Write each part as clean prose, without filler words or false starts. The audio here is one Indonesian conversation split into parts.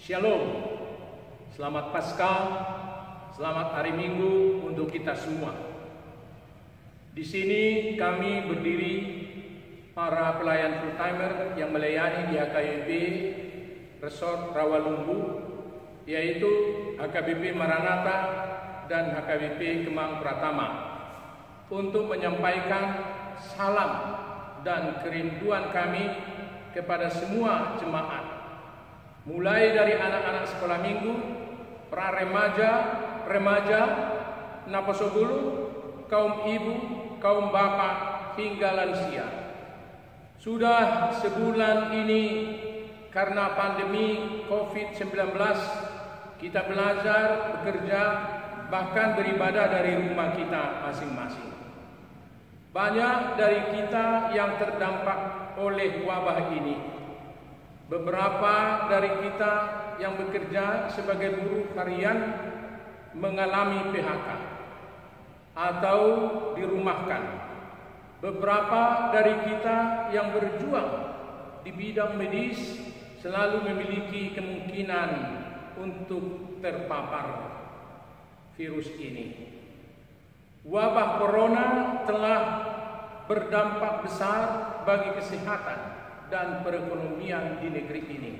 Shalom, selamat Paskah, selamat hari Minggu untuk kita semua. Di sini kami berdiri para pelayan full-timer yang melayani di HKBP Resort Rawalumbu, yaitu HKBP Maranatha dan HKBP Kemang Pratama, untuk menyampaikan salam dan kerinduan kami kepada semua jemaat, mulai dari anak-anak sekolah minggu, pra-remaja, remaja, naposogulu, kaum ibu, kaum bapak, hingga lansia. Sudah sebulan ini karena pandemi COVID-19, kita belajar, bekerja, bahkan beribadah dari rumah kita masing-masing. Banyak dari kita yang terdampak oleh wabah ini. Beberapa dari kita yang bekerja sebagai buruh harian mengalami PHK atau dirumahkan. Beberapa dari kita yang berjuang di bidang medis selalu memiliki kemungkinan untuk terpapar virus ini. Wabah corona telah berdampak besar bagi kesehatan dan perekonomian di negeri ini.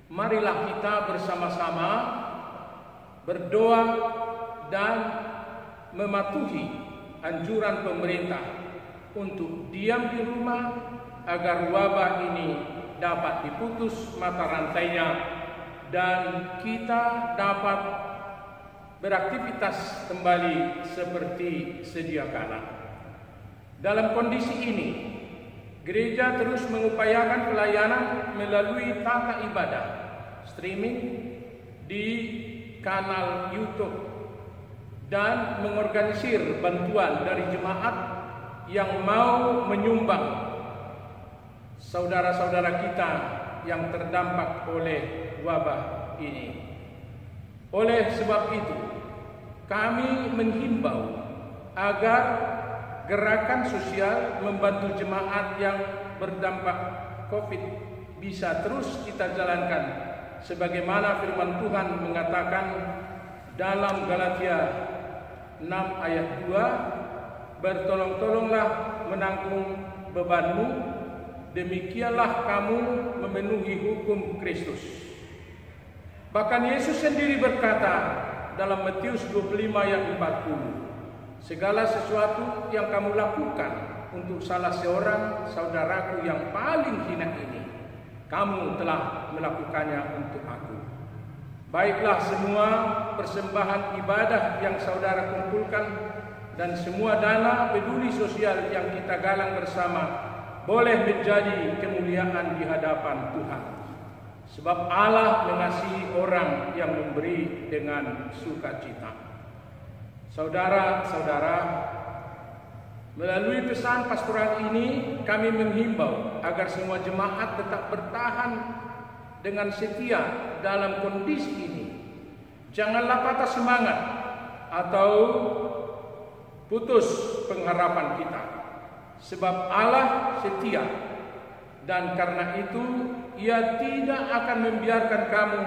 Marilah kita bersama-sama berdoa dan mematuhi anjuran pemerintah untuk diam di rumah agar wabah ini dapat diputus mata rantainya dan kita dapat beraktivitas kembali seperti sedia kala. Dalam kondisi ini, gereja terus mengupayakan pelayanan melalui tata ibadah, streaming di kanal YouTube, dan mengorganisir bantuan dari jemaat yang mau menyumbang saudara-saudara kita yang terdampak oleh wabah ini. Oleh sebab itu, kami menghimbau agar gerakan sosial membantu jemaat yang berdampak COVID bisa terus kita jalankan sebagaimana firman Tuhan mengatakan dalam Galatia 6 ayat 2, bertolong-tolonglah menanggung bebanmu, demikianlah kamu memenuhi hukum Kristus. Bahkan Yesus sendiri berkata dalam Matius 25 ayat 40, segala sesuatu yang kamu lakukan untuk salah seorang saudaraku yang paling hina ini, kamu telah melakukannya untuk aku. Baiklah, semua persembahan ibadah yang saudara kumpulkan dan semua dana peduli sosial yang kita galang bersama boleh menjadi kemuliaan di hadapan Tuhan. Sebab Allah mengasihi orang yang memberi dengan sukacita. Saudara-saudara, melalui pesan pastoral ini kami menghimbau agar semua jemaat tetap bertahan dengan setia dalam kondisi ini. Janganlah patah semangat atau putus pengharapan kita, sebab Allah setia, dan karena itu Ia tidak akan membiarkan kamu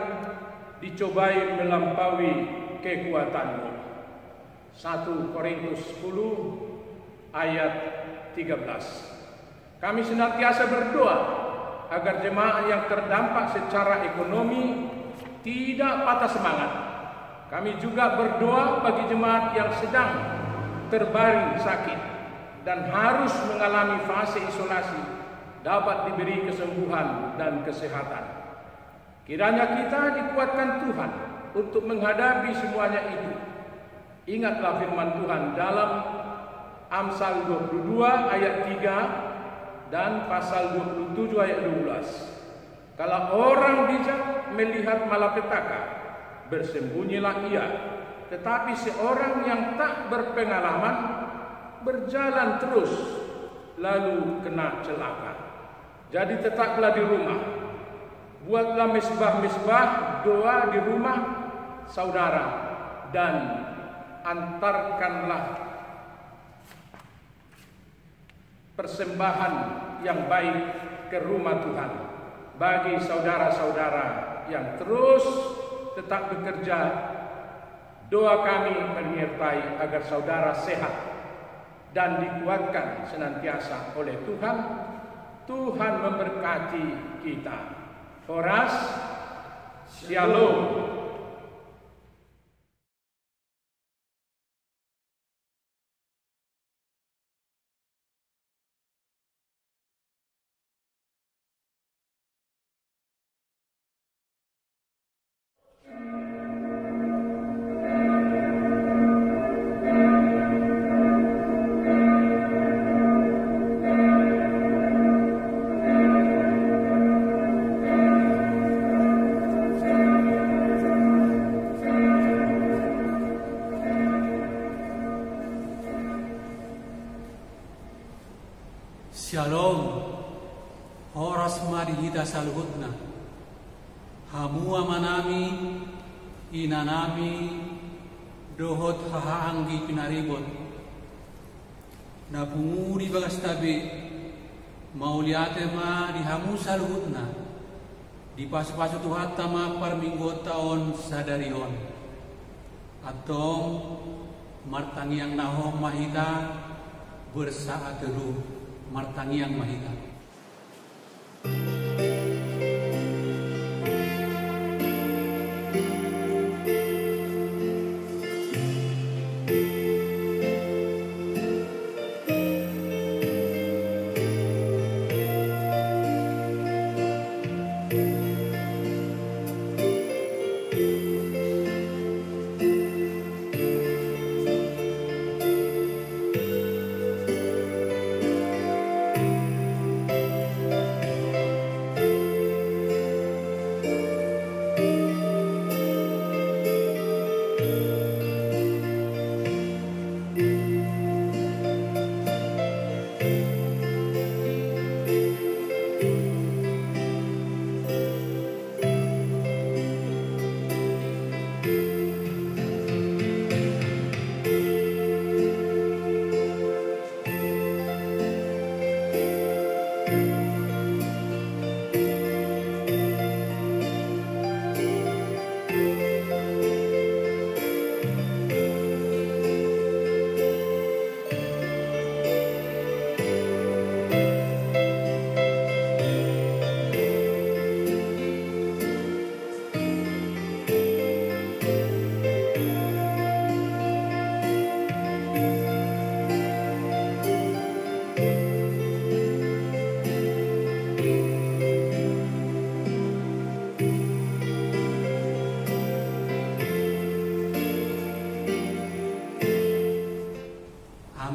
dicobai melampaui kekuatanmu. 1 Korintus 10 ayat 13. Kami senantiasa berdoa agar jemaat yang terdampak secara ekonomi tidak patah semangat. Kami juga berdoa bagi jemaat yang sedang terbaring sakit dan harus mengalami fase isolasi dapat diberi kesembuhan dan kesehatan. Kiranya kita dikuatkan Tuhan untuk menghadapi semuanya itu. Ingatlah firman Tuhan dalam Amsal 22 ayat 3 dan pasal 27 ayat 12. Kalau orang bijak melihat malapetaka, bersembunyilah ia. Tetapi seorang yang tak berpengalaman berjalan terus lalu kena celaka. Jadi tetaplah di rumah. Buatlah mesbah-mesbah doa di rumah saudara dan antarkanlah persembahan yang baik ke rumah Tuhan bagi saudara-saudara yang terus tetap bekerja. Doa kami menyertai agar saudara sehat dan dikuatkan senantiasa oleh Tuhan. Tuhan memberkati kita. Horas, Shalom. Shalom, horas marihita saluhutna, hamua manami, inanami, dohot hahaanggi pinaribot, na punguri bagas tabi, mauliate ma di hamu saluhutna, di pasu-pasu tuhata ma parminggo taon sadarion, atong martangi yang nahong mahita bersaat teruh. Martangi yang mahita.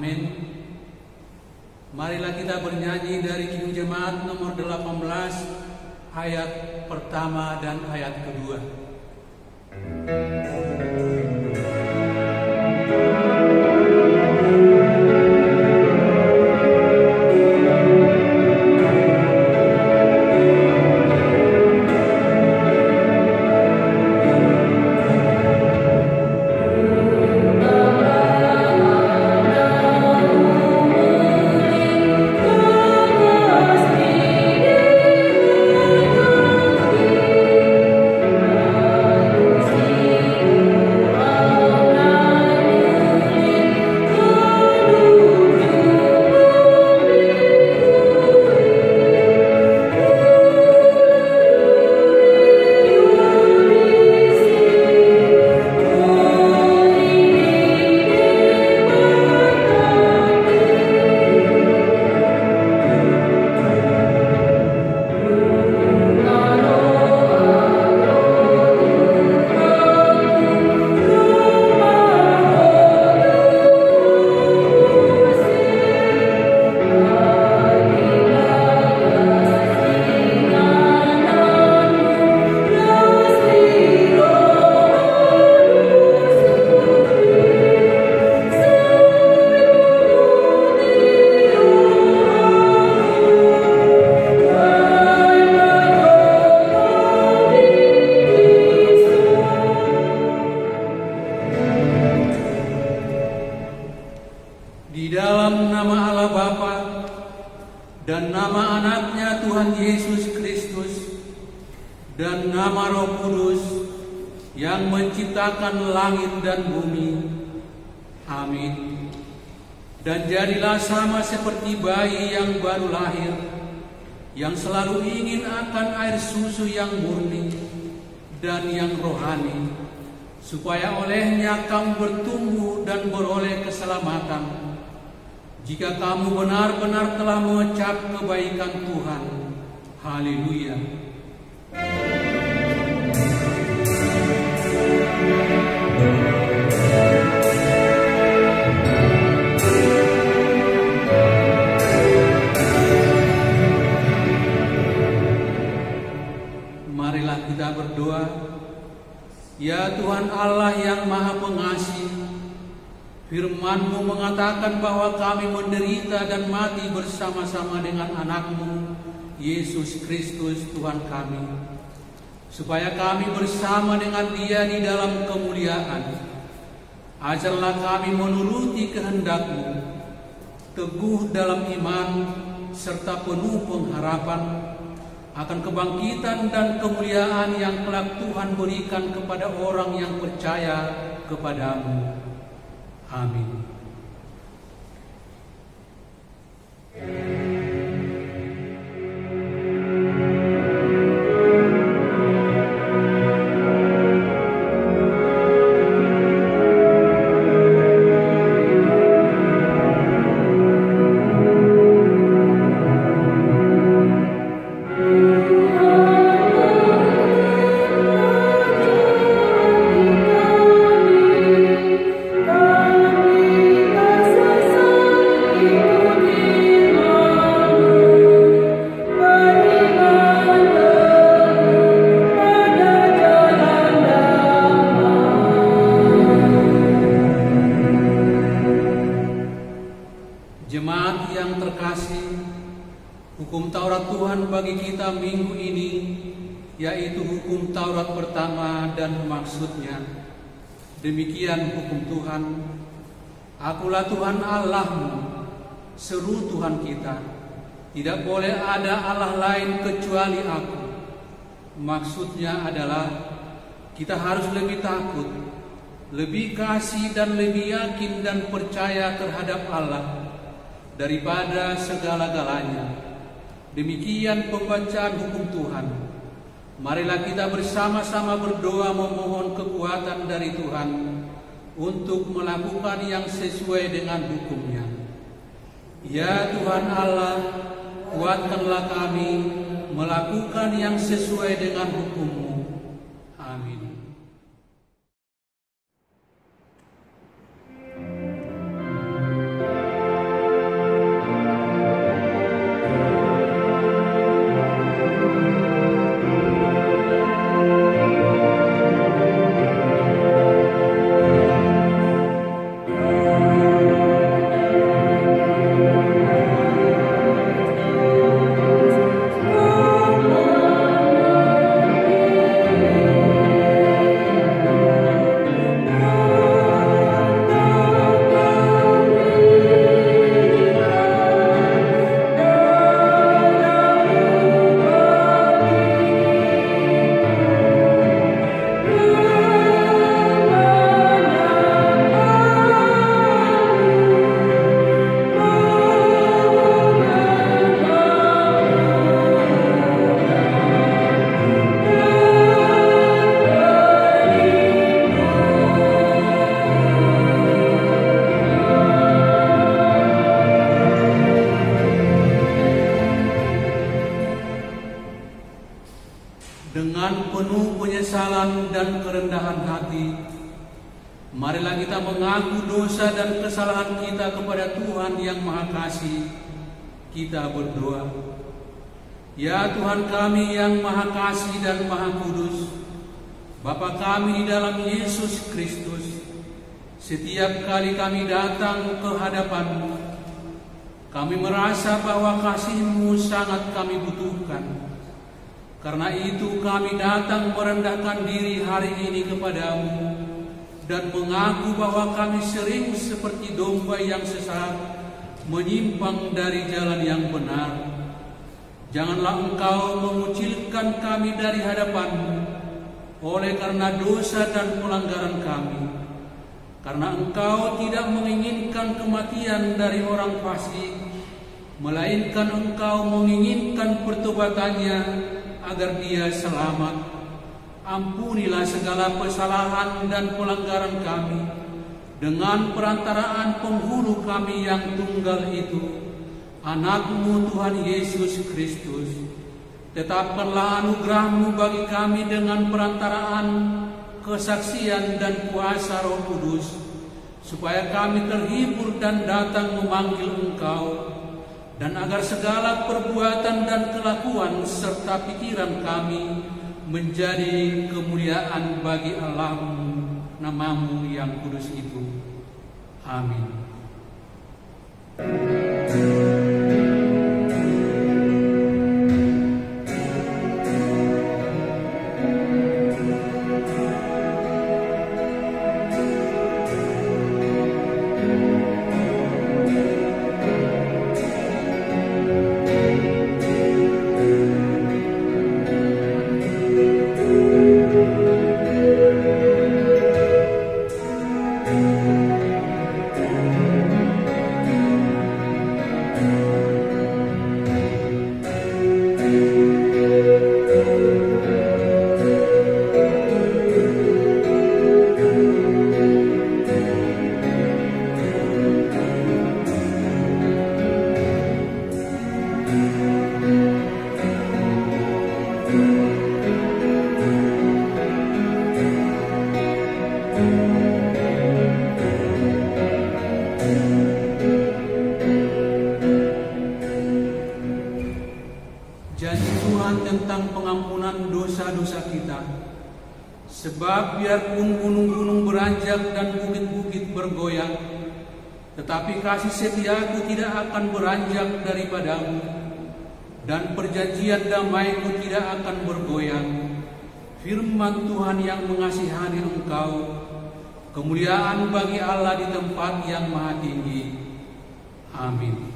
Amin. Marilah kita bernyanyi dari Kidung Jemaat nomor 18 ayat pertama dan ayat kedua. dan nama Roh Kudus yang menciptakan langit dan bumi. Amin. Dan jadilah sama seperti bayi yang baru lahir, yang selalu ingin akan air susu yang murni dan yang rohani, supaya olehnya kamu bertumbuh dan beroleh keselamatan, jika kamu benar-benar telah mengecap kebaikan Tuhan. Haleluya. Marilah kita berdoa. Ya Tuhan Allah yang Maha Pengasih, Firman-Mu mengatakan bahwa kami menderita dan mati bersama-sama dengan anak-Mu, Yesus Kristus Tuhan kami, supaya kami bersama dengan Dia di dalam kemuliaan. Ajarlah kami menuruti kehendak-Mu, teguh dalam iman, serta penuh pengharapan akan kebangkitan dan kemuliaan yang kelak Tuhan berikan kepada orang yang percaya kepada-Mu. Amin. Jemaat yang terkasih, hukum Taurat Tuhan bagi kita minggu ini, yaitu hukum Taurat pertama dan maksudnya. Demikian hukum Tuhan. Akulah Tuhan Allahmu, seru Tuhan kita. Tidak boleh ada Allah lain kecuali aku. Maksudnya adalah kita harus lebih takut, lebih kasih dan lebih yakin dan percaya terhadap Allah daripada segala-galanya. Demikian pembacaan hukum Tuhan. Marilah kita bersama-sama berdoa memohon kekuatan dari Tuhan untuk melakukan yang sesuai dengan hukum-Nya. Ya Tuhan Allah, kuatkanlah kami melakukan yang sesuai dengan hukum-Mu. Amin. Dengan penuh penyesalan dan kerendahan hati, marilah kita mengaku dosa dan kesalahan kita kepada Tuhan yang Maha Kasih. Kita berdoa. Ya Tuhan kami yang Maha Kasih dan Maha Kudus, Bapa kami di dalam Yesus Kristus, setiap kali kami datang ke hadapan-Mu, kami merasa bahwa kasih-Mu sangat kami butuhkan. Karena itu kami datang merendahkan diri hari ini kepada-Mu dan mengaku bahwa kami sering seperti domba yang sesat, menyimpang dari jalan yang benar. Janganlah Engkau mengucilkan kami dari hadapan-Mu oleh karena dosa dan pelanggaran kami. Karena Engkau tidak menginginkan kematian dari orang fasik, melainkan Engkau menginginkan pertobatannya agar dia selamat. Ampunilah segala kesalahan dan pelanggaran kami dengan perantaraan penghulu kami yang tunggal itu, Anak-Mu Tuhan Yesus Kristus. Tetapkanlah anugerah-Mu bagi kami dengan perantaraan kesaksian dan kuasa Roh Kudus, supaya kami terhibur dan datang memanggil Engkau, dan agar segala perbuatan dan kelakuan serta pikiran kami menjadi kemuliaan bagi Allah-Mu, nama-Mu yang kudus itu. Amin. Sebab biarpun gunung-gunung beranjak dan bukit-bukit bergoyang, tetapi kasih setia-Ku tidak akan beranjak daripada-Mu, dan perjanjian damai-Ku tidak akan bergoyang. Firman Tuhan yang mengasihani engkau, kemuliaan bagi Allah di tempat yang maha tinggi. Amin.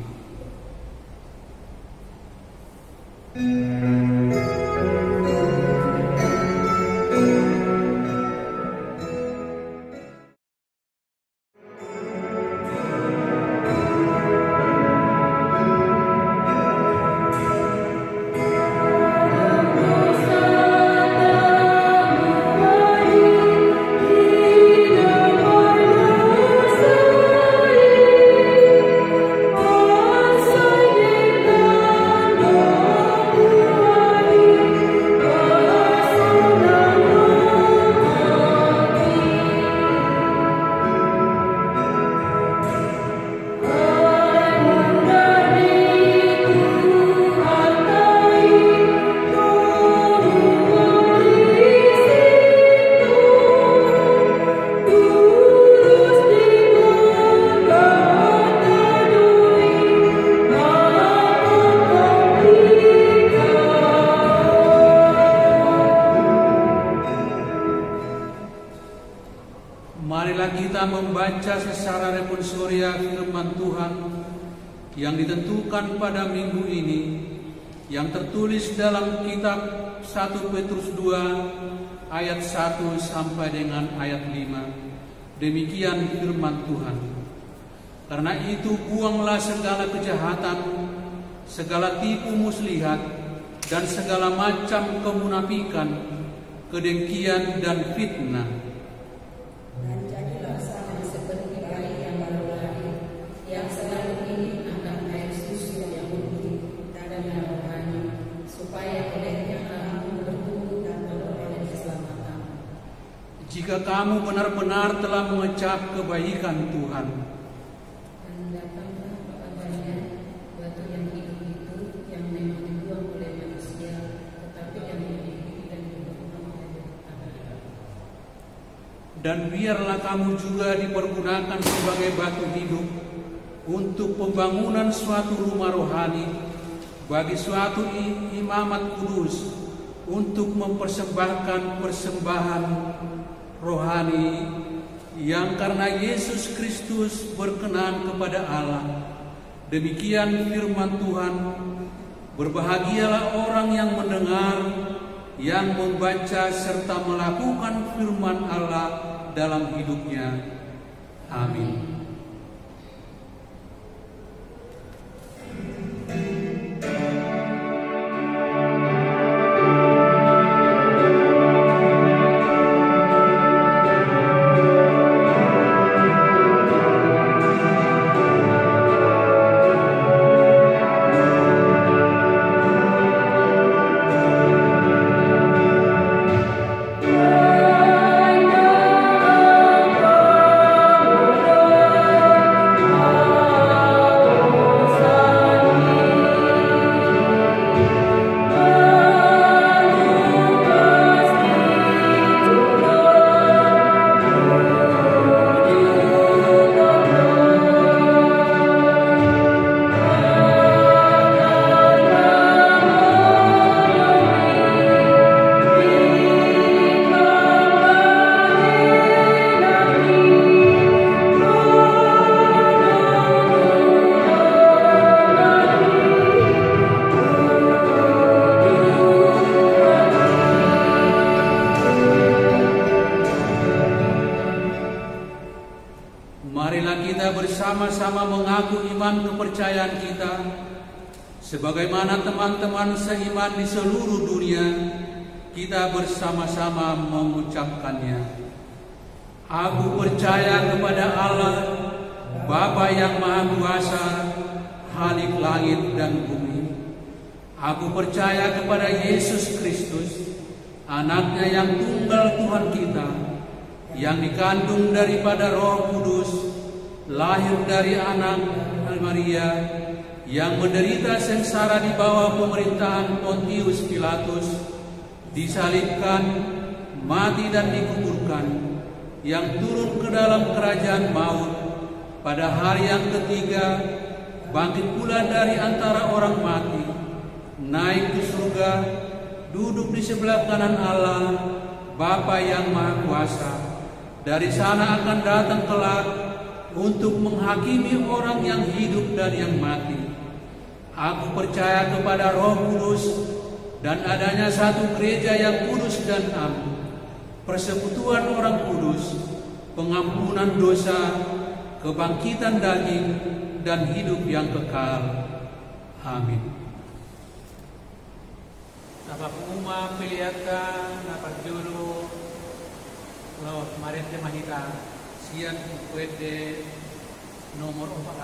Membaca secara responsoria firman Tuhan yang ditentukan pada minggu ini, yang tertulis dalam kitab 1 Petrus 2 ayat 1 sampai dengan ayat 5. Demikian firman Tuhan. Karena itu buanglah segala kejahatan, segala tipu muslihat, dan segala macam kemunafikan, kedengkian dan fitnah. Jika kamu benar-benar telah mengecap kebaikan Tuhan, dan datanglah kepadanya batu yang hidup itu, yang memang dibuang oleh manusia, tetapi yang hidup dan dibuang oleh Allah. Dan biarlah kamu juga dipergunakan sebagai batu hidup untuk pembangunan suatu rumah rohani bagi suatu imamat kudus, untuk mempersembahkan persembahan rohani yang karena Yesus Kristus berkenan kepada Allah. Demikian firman Tuhan. Berbahagialah orang yang mendengar, yang membaca serta melakukan firman Allah dalam hidupnya. Amin. Bersama-sama mengaku iman kepercayaan kita, sebagaimana teman-teman seiman di seluruh dunia, kita bersama-sama mengucapkannya. Aku percaya kepada Allah, Bapa yang Maha Kuasa, Khalik langit dan bumi. Aku percaya kepada Yesus Kristus, Anaknya yang tunggal Tuhan kita, yang dikandung daripada Roh Kudus, lahir dari anak Maria, yang menderita sengsara di bawah pemerintahan Pontius Pilatus, disalibkan, mati dan dikuburkan, yang turun ke dalam kerajaan maut, pada hari yang ketiga bangkit pula dari antara orang mati, naik ke surga, duduk di sebelah kanan Allah, Bapa yang Maha Kuasa. Dari sana akan datang kelak untuk menghakimi orang yang hidup dan yang mati. Aku percaya kepada Roh Kudus dan adanya satu gereja yang kudus dan am, persekutuan orang kudus, pengampunan dosa, kebangkitan daging, dan hidup yang kekal. Amin. Napa puma piliaka, napa juru, lo marente mahita. Sian puede nomor 4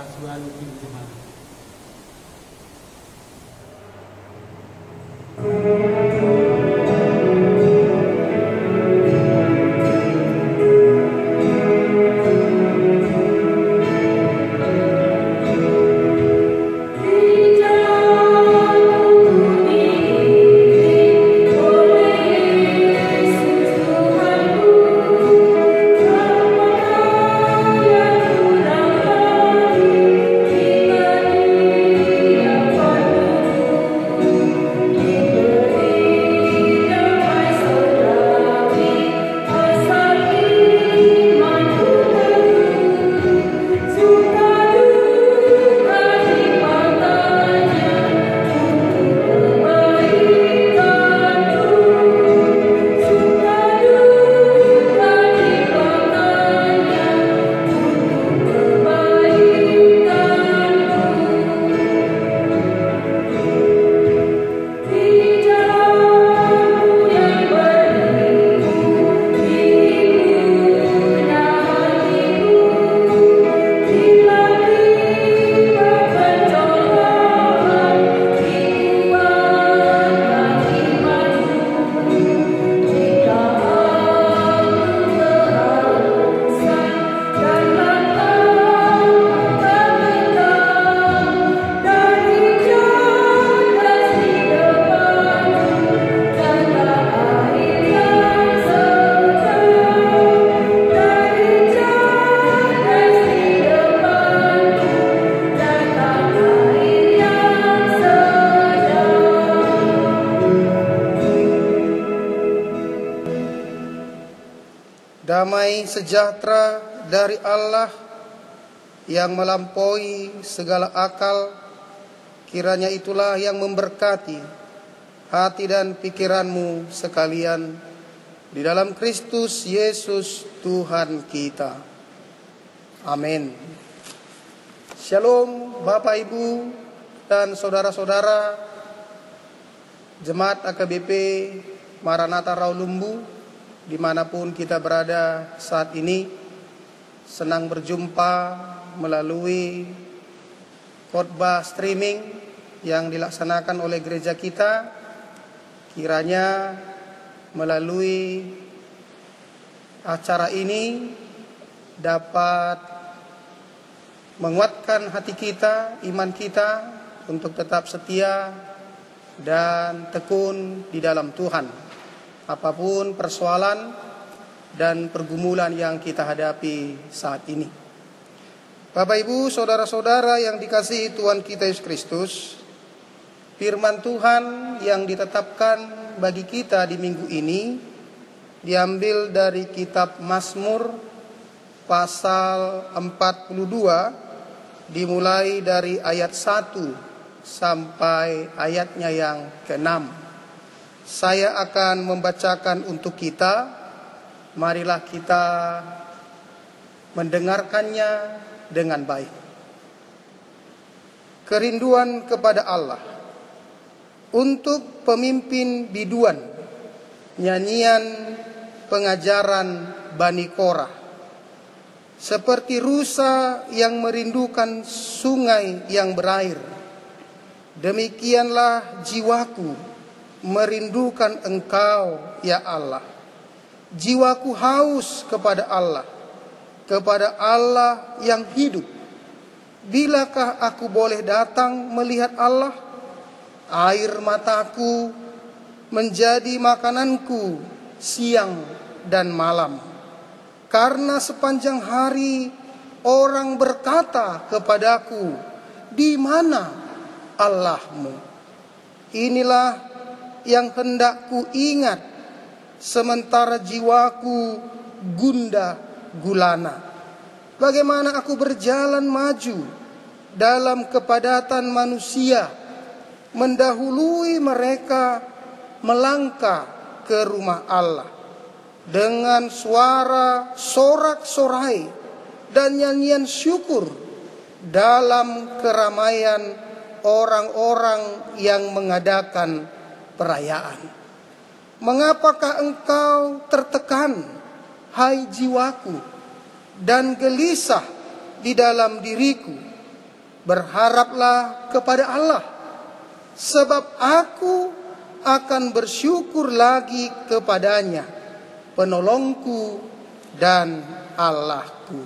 Damai sejahtera dari Allah yang melampaui segala akal, Kiranya itulah yang memberkati hati dan pikiranmu sekalian di dalam Kristus Yesus Tuhan kita. Amin. Shalom Bapak Ibu dan saudara-saudara Jemaat AKBP Maranatha Rawalumbu dimanapun kita berada saat ini. Senang berjumpa melalui khotbah streaming yang dilaksanakan oleh gereja kita. Kiranya melalui acara ini dapat menguatkan hati kita, iman kita untuk tetap setia dan tekun di dalam Tuhan. Apapun persoalan dan pergumulan yang kita hadapi saat ini. Bapak Ibu, saudara-saudara yang dikasihi Tuhan kita Yesus Kristus, firman Tuhan yang ditetapkan bagi kita di minggu ini diambil dari kitab Mazmur pasal 42 dimulai dari ayat 1 sampai ayatnya yang ke-6. Saya akan membacakan untuk kita. Marilah kita mendengarkannya dengan baik. Kerinduan kepada Allah. Untuk pemimpin biduan, nyanyian pengajaran Bani Korah. Seperti rusa yang merindukan sungai yang berair, demikianlah jiwaku merindukan Engkau, ya Allah. Jiwaku haus kepada Allah yang hidup. Bilakah aku boleh datang melihat Allah? Air mataku menjadi makananku siang dan malam. Karena sepanjang hari orang berkata kepadaku, di mana Allahmu? Inilah yang hendak ku ingat, sementara jiwaku gundah gulana. Bagaimana aku berjalan maju dalam kepadatan manusia, mendahului mereka melangkah ke rumah Allah dengan suara sorak-sorai dan nyanyian syukur dalam keramaian orang-orang yang mengadakan perayaan. Mengapakah engkau tertekan, hai jiwaku, dan gelisah di dalam diriku? Berharaplah kepada Allah, sebab aku akan bersyukur lagi kepadanya, penolongku dan Allahku.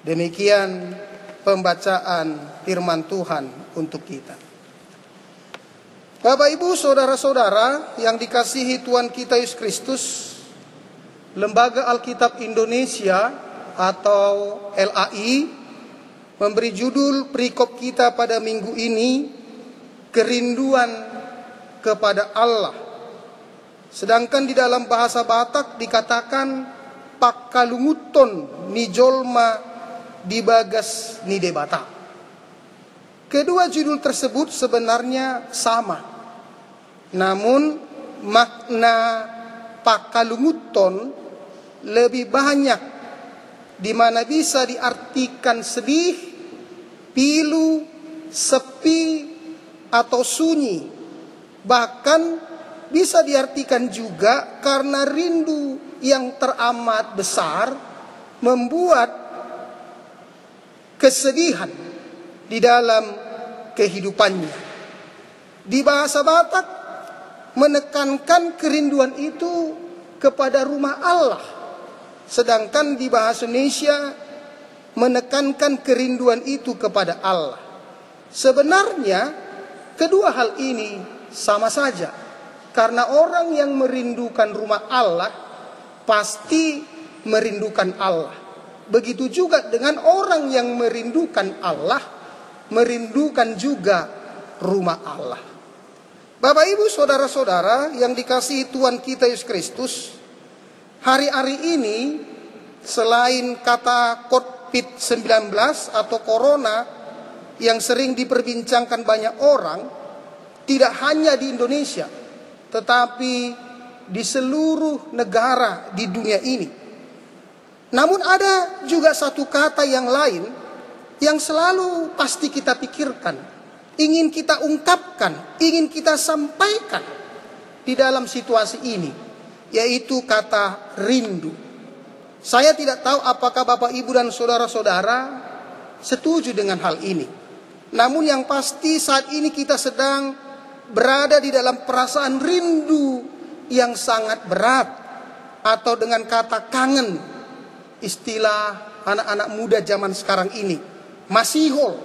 Demikian pembacaan firman Tuhan untuk kita. Bapak Ibu saudara-saudara yang dikasihi Tuhan kita Yesus Kristus, Lembaga Alkitab Indonesia atau LAI memberi judul perikop kita pada minggu ini, kerinduan kepada Allah. Sedangkan di dalam bahasa Batak dikatakan pakalunguton ni jolma dibagas ni debata. Kedua judul tersebut sebenarnya sama, namun makna pakalunguton lebih banyak, di mana bisa diartikan sedih, pilu, sepi, atau sunyi. Bahkan bisa diartikan juga karena rindu yang teramat besar membuat kesedihan di dalam kehidupannya. Di bahasa Batak menekankan kerinduan itu kepada rumah Allah, sedangkan di bahasa Indonesia menekankan kerinduan itu kepada Allah. Sebenarnya kedua hal ini sama saja, karena orang yang merindukan rumah Allah pasti merindukan Allah. Begitu juga dengan orang yang merindukan Allah, merindukan juga rumah Allah. Bapak Ibu saudara-saudara yang dikasihi Tuhan kita Yesus Kristus, hari-hari ini selain kata COVID-19 atau Corona yang sering diperbincangkan banyak orang, tidak hanya di Indonesia, tetapi di seluruh negara di dunia ini. Namun ada juga satu kata yang lain yang selalu pasti kita pikirkan, ingin kita ungkapkan, ingin kita sampaikan di dalam situasi ini, yaitu kata rindu. Saya tidak tahu apakah Bapak, Ibu, dan saudara-saudara setuju dengan hal ini. Namun yang pasti saat ini kita sedang berada di dalam perasaan rindu yang sangat berat, atau dengan kata kangen, istilah anak-anak muda zaman sekarang ini, masihol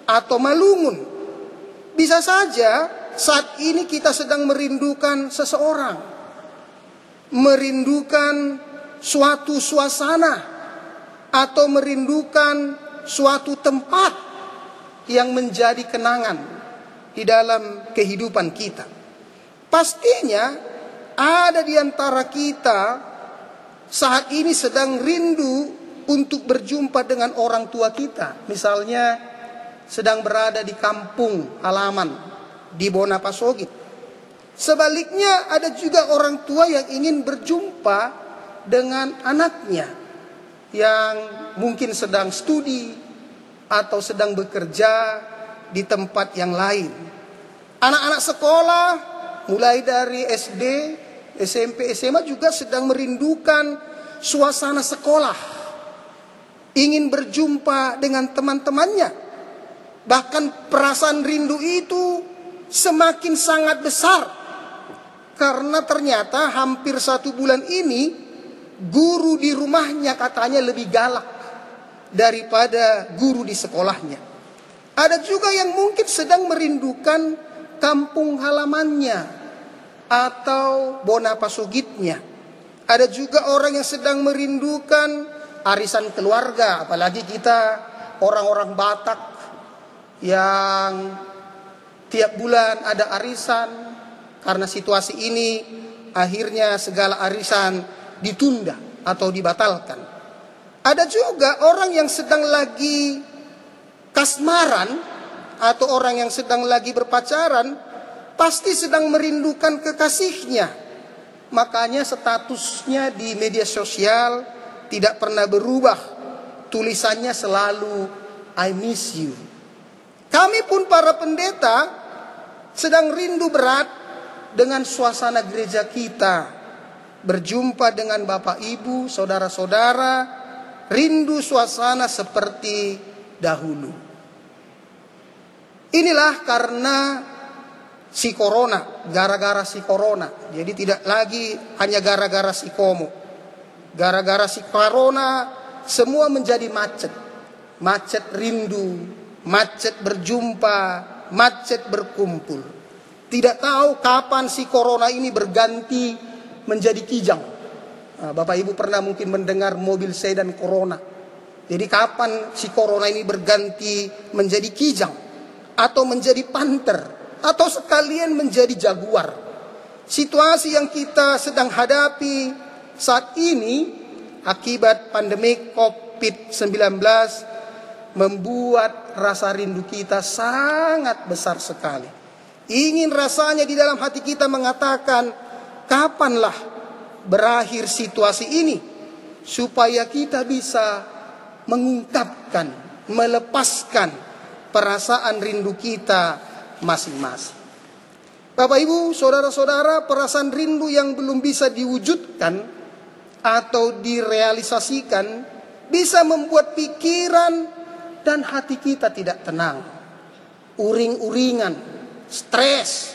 atau malungun. Bisa saja saat ini kita sedang merindukan seseorang, merindukan suatu suasana, atau merindukan suatu tempat yang menjadi kenangan di dalam kehidupan kita. Pastinya ada di antara kita saat ini sedang rindu untuk berjumpa dengan orang tua kita. Misalnya sedang berada di kampung halaman di Bonapasogit. Sebaliknya ada juga orang tua yang ingin berjumpa dengan anaknya yang mungkin sedang studi atau sedang bekerja di tempat yang lain. Anak-anak sekolah mulai dari SD, SMP, SMA juga sedang merindukan suasana sekolah, ingin berjumpa dengan teman-temannya. Bahkan perasaan rindu itu semakin sangat besar, karena ternyata hampir 1 bulan ini guru di rumahnya katanya lebih galak daripada guru di sekolahnya. Ada juga yang mungkin sedang merindukan kampung halamannya atau Bonapasogitnya. Ada juga orang yang sedang merindukan arisan keluarga, apalagi kita orang-orang Batak yang tiap bulan ada arisan. Karena situasi ini akhirnya segala arisan ditunda atau dibatalkan. Ada juga orang yang sedang lagi kasmaran atau orang yang sedang lagi berpacaran, pasti sedang merindukan kekasihnya. Makanya statusnya di media sosial tidak pernah berubah. Tulisannya selalu I miss you. Kami pun para pendeta sedang rindu berat dengan suasana gereja kita. Berjumpa dengan Bapak, Ibu, saudara-saudara, rindu suasana seperti dahulu. Inilah karena si corona, gara-gara si corona. Jadi tidak lagi hanya gara-gara si komo. Gara-gara si corona semua menjadi macet. Macet rindu, macet berjumpa, macet berkumpul. Tidak tahu kapan si corona ini berganti menjadi kijang. Nah, Bapak Ibu pernah mungkin mendengar mobil sedan corona. Jadi kapan si corona ini berganti menjadi kijang, atau menjadi panther, atau sekalian menjadi jaguar. Situasi yang kita sedang hadapi saat ini akibat pandemi COVID-19 membuat rasa rindu kita sangat besar sekali. Ingin rasanya di dalam hati kita mengatakan, kapanlah berakhir situasi ini, supaya kita bisa mengungkapkan, melepaskan perasaan rindu kita masing-masing. Bapak, Ibu, saudara-saudara, perasaan rindu yang belum bisa diwujudkan atau direalisasikan bisa membuat pikiran dan hati kita tidak tenang, uring-uringan, stres,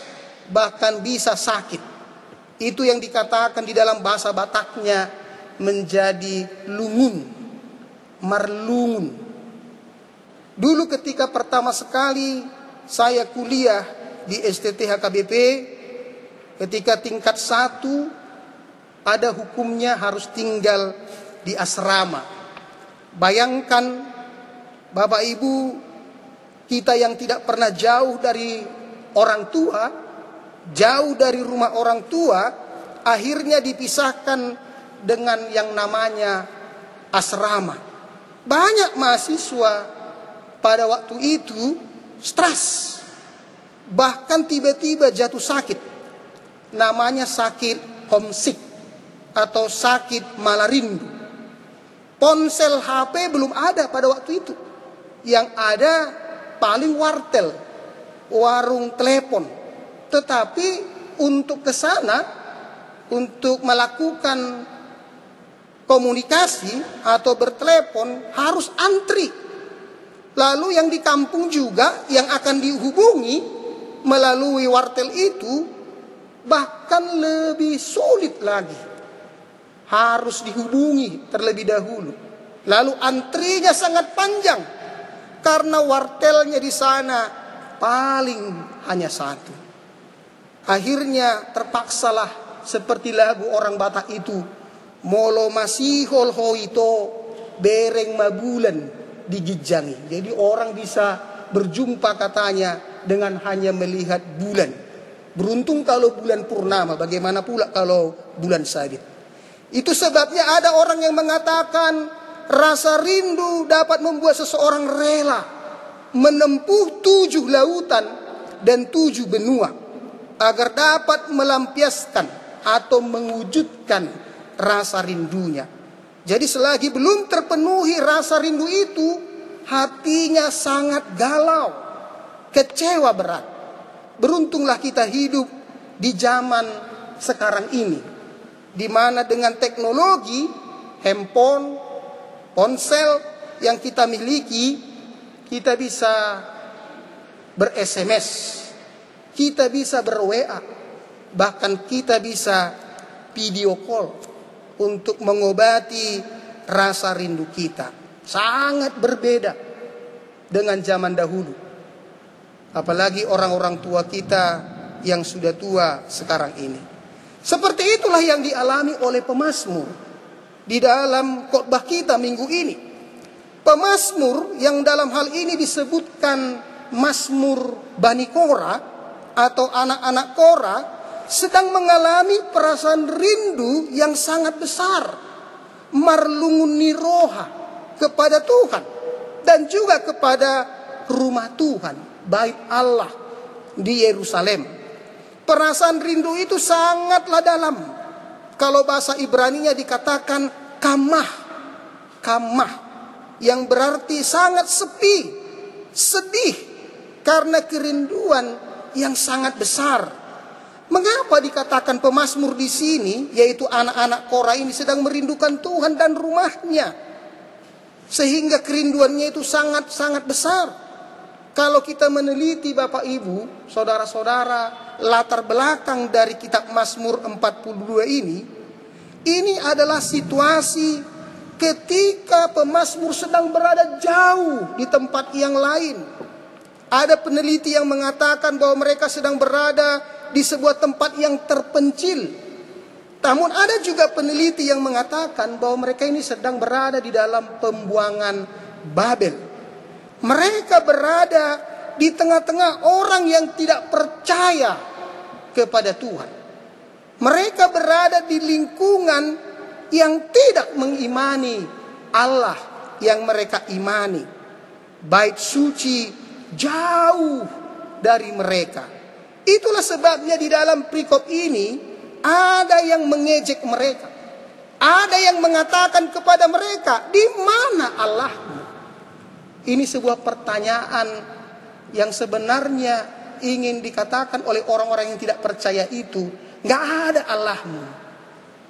bahkan bisa sakit. Itu yang dikatakan di dalam bahasa Bataknya menjadi lungun, marlungun. Dulu ketika pertama sekali saya kuliah di STT HKBP, ketika tingkat 1, ada hukumnya harus tinggal di asrama. Bayangkan Bapak Ibu, kita yang tidak pernah jauh dari orang tua, jauh dari rumah orang tua, akhirnya dipisahkan dengan yang namanya asrama. Banyak mahasiswa pada waktu itu stres, bahkan tiba-tiba jatuh sakit. Namanya sakit homesick atau sakit malah rindu. Ponsel HP belum ada pada waktu itu. Yang ada paling wartel, warung telepon. Tetapi untuk ke sana, untuk melakukan komunikasi atau bertelepon harus antri. Lalu yang di kampung juga yang akan dihubungi melalui wartel itu bahkan lebih sulit lagi. Harus dihubungi terlebih dahulu. Lalu antrinya sangat panjang karena wartelnya di sana paling hanya satu. Akhirnya terpaksalah seperti lagu orang Batak itu, molo masihol hoito bereng mabulan digijangi. Jadi orang bisa berjumpa katanya dengan hanya melihat bulan. Beruntung kalau bulan purnama, bagaimana pula kalau bulan sabit. Itu sebabnya ada orang yang mengatakan rasa rindu dapat membuat seseorang rela menempuh 7 lautan dan 7 benua agar dapat melampiaskan atau mewujudkan rasa rindunya. Jadi selagi belum terpenuhi rasa rindu itu, hatinya sangat galau, kecewa berat. Beruntunglah kita hidup di zaman sekarang ini, di mana dengan teknologi, handphone, ponsel yang kita miliki, kita bisa ber-SMS, kita bisa ber-WA, bahkan kita bisa video call untuk mengobati rasa rindu kita. Sangat berbeda dengan zaman dahulu. Apalagi orang-orang tua kita yang sudah tua sekarang ini. Seperti itulah yang dialami oleh pemazmur di dalam khotbah kita minggu ini. Pemazmur yang dalam hal ini disebutkan Mazmur Bani Korah atau anak-anak Korah sedang mengalami perasaan rindu yang sangat besar, marlungun niroha kepada Tuhan dan juga kepada rumah Tuhan, bait Allah di Yerusalem. Perasaan rindu itu sangatlah dalam. Kalau bahasa Ibraninya dikatakan kamah, kamah, yang berarti sangat sepi, sedih karena kerinduan yang sangat besar. Mengapa dikatakan pemazmur di sini, yaitu anak-anak Korah ini sedang merindukan Tuhan dan rumahnya, sehingga kerinduannya itu sangat-sangat besar. Kalau kita meneliti Bapak Ibu, saudara-saudara, latar belakang dari kitab Mazmur 42 ini adalah situasi ketika pemazmur sedang berada jauh di tempat yang lain. Ada peneliti yang mengatakan bahwa mereka sedang berada di sebuah tempat yang terpencil. Namun ada juga peneliti yang mengatakan bahwa mereka ini sedang berada di dalam pembuangan Babel. Mereka berada di tengah-tengah orang yang tidak percaya kepada Tuhan. Mereka berada di lingkungan yang tidak mengimani Allah yang mereka imani. Bait suci jauh dari mereka. Itulah sebabnya di dalam perikop ini ada yang mengejek mereka. Ada yang mengatakan kepada mereka, di mana Allahmu? Ini sebuah pertanyaan yang sebenarnya ingin dikatakan oleh orang-orang yang tidak percaya itu. Nggak ada Allahmu.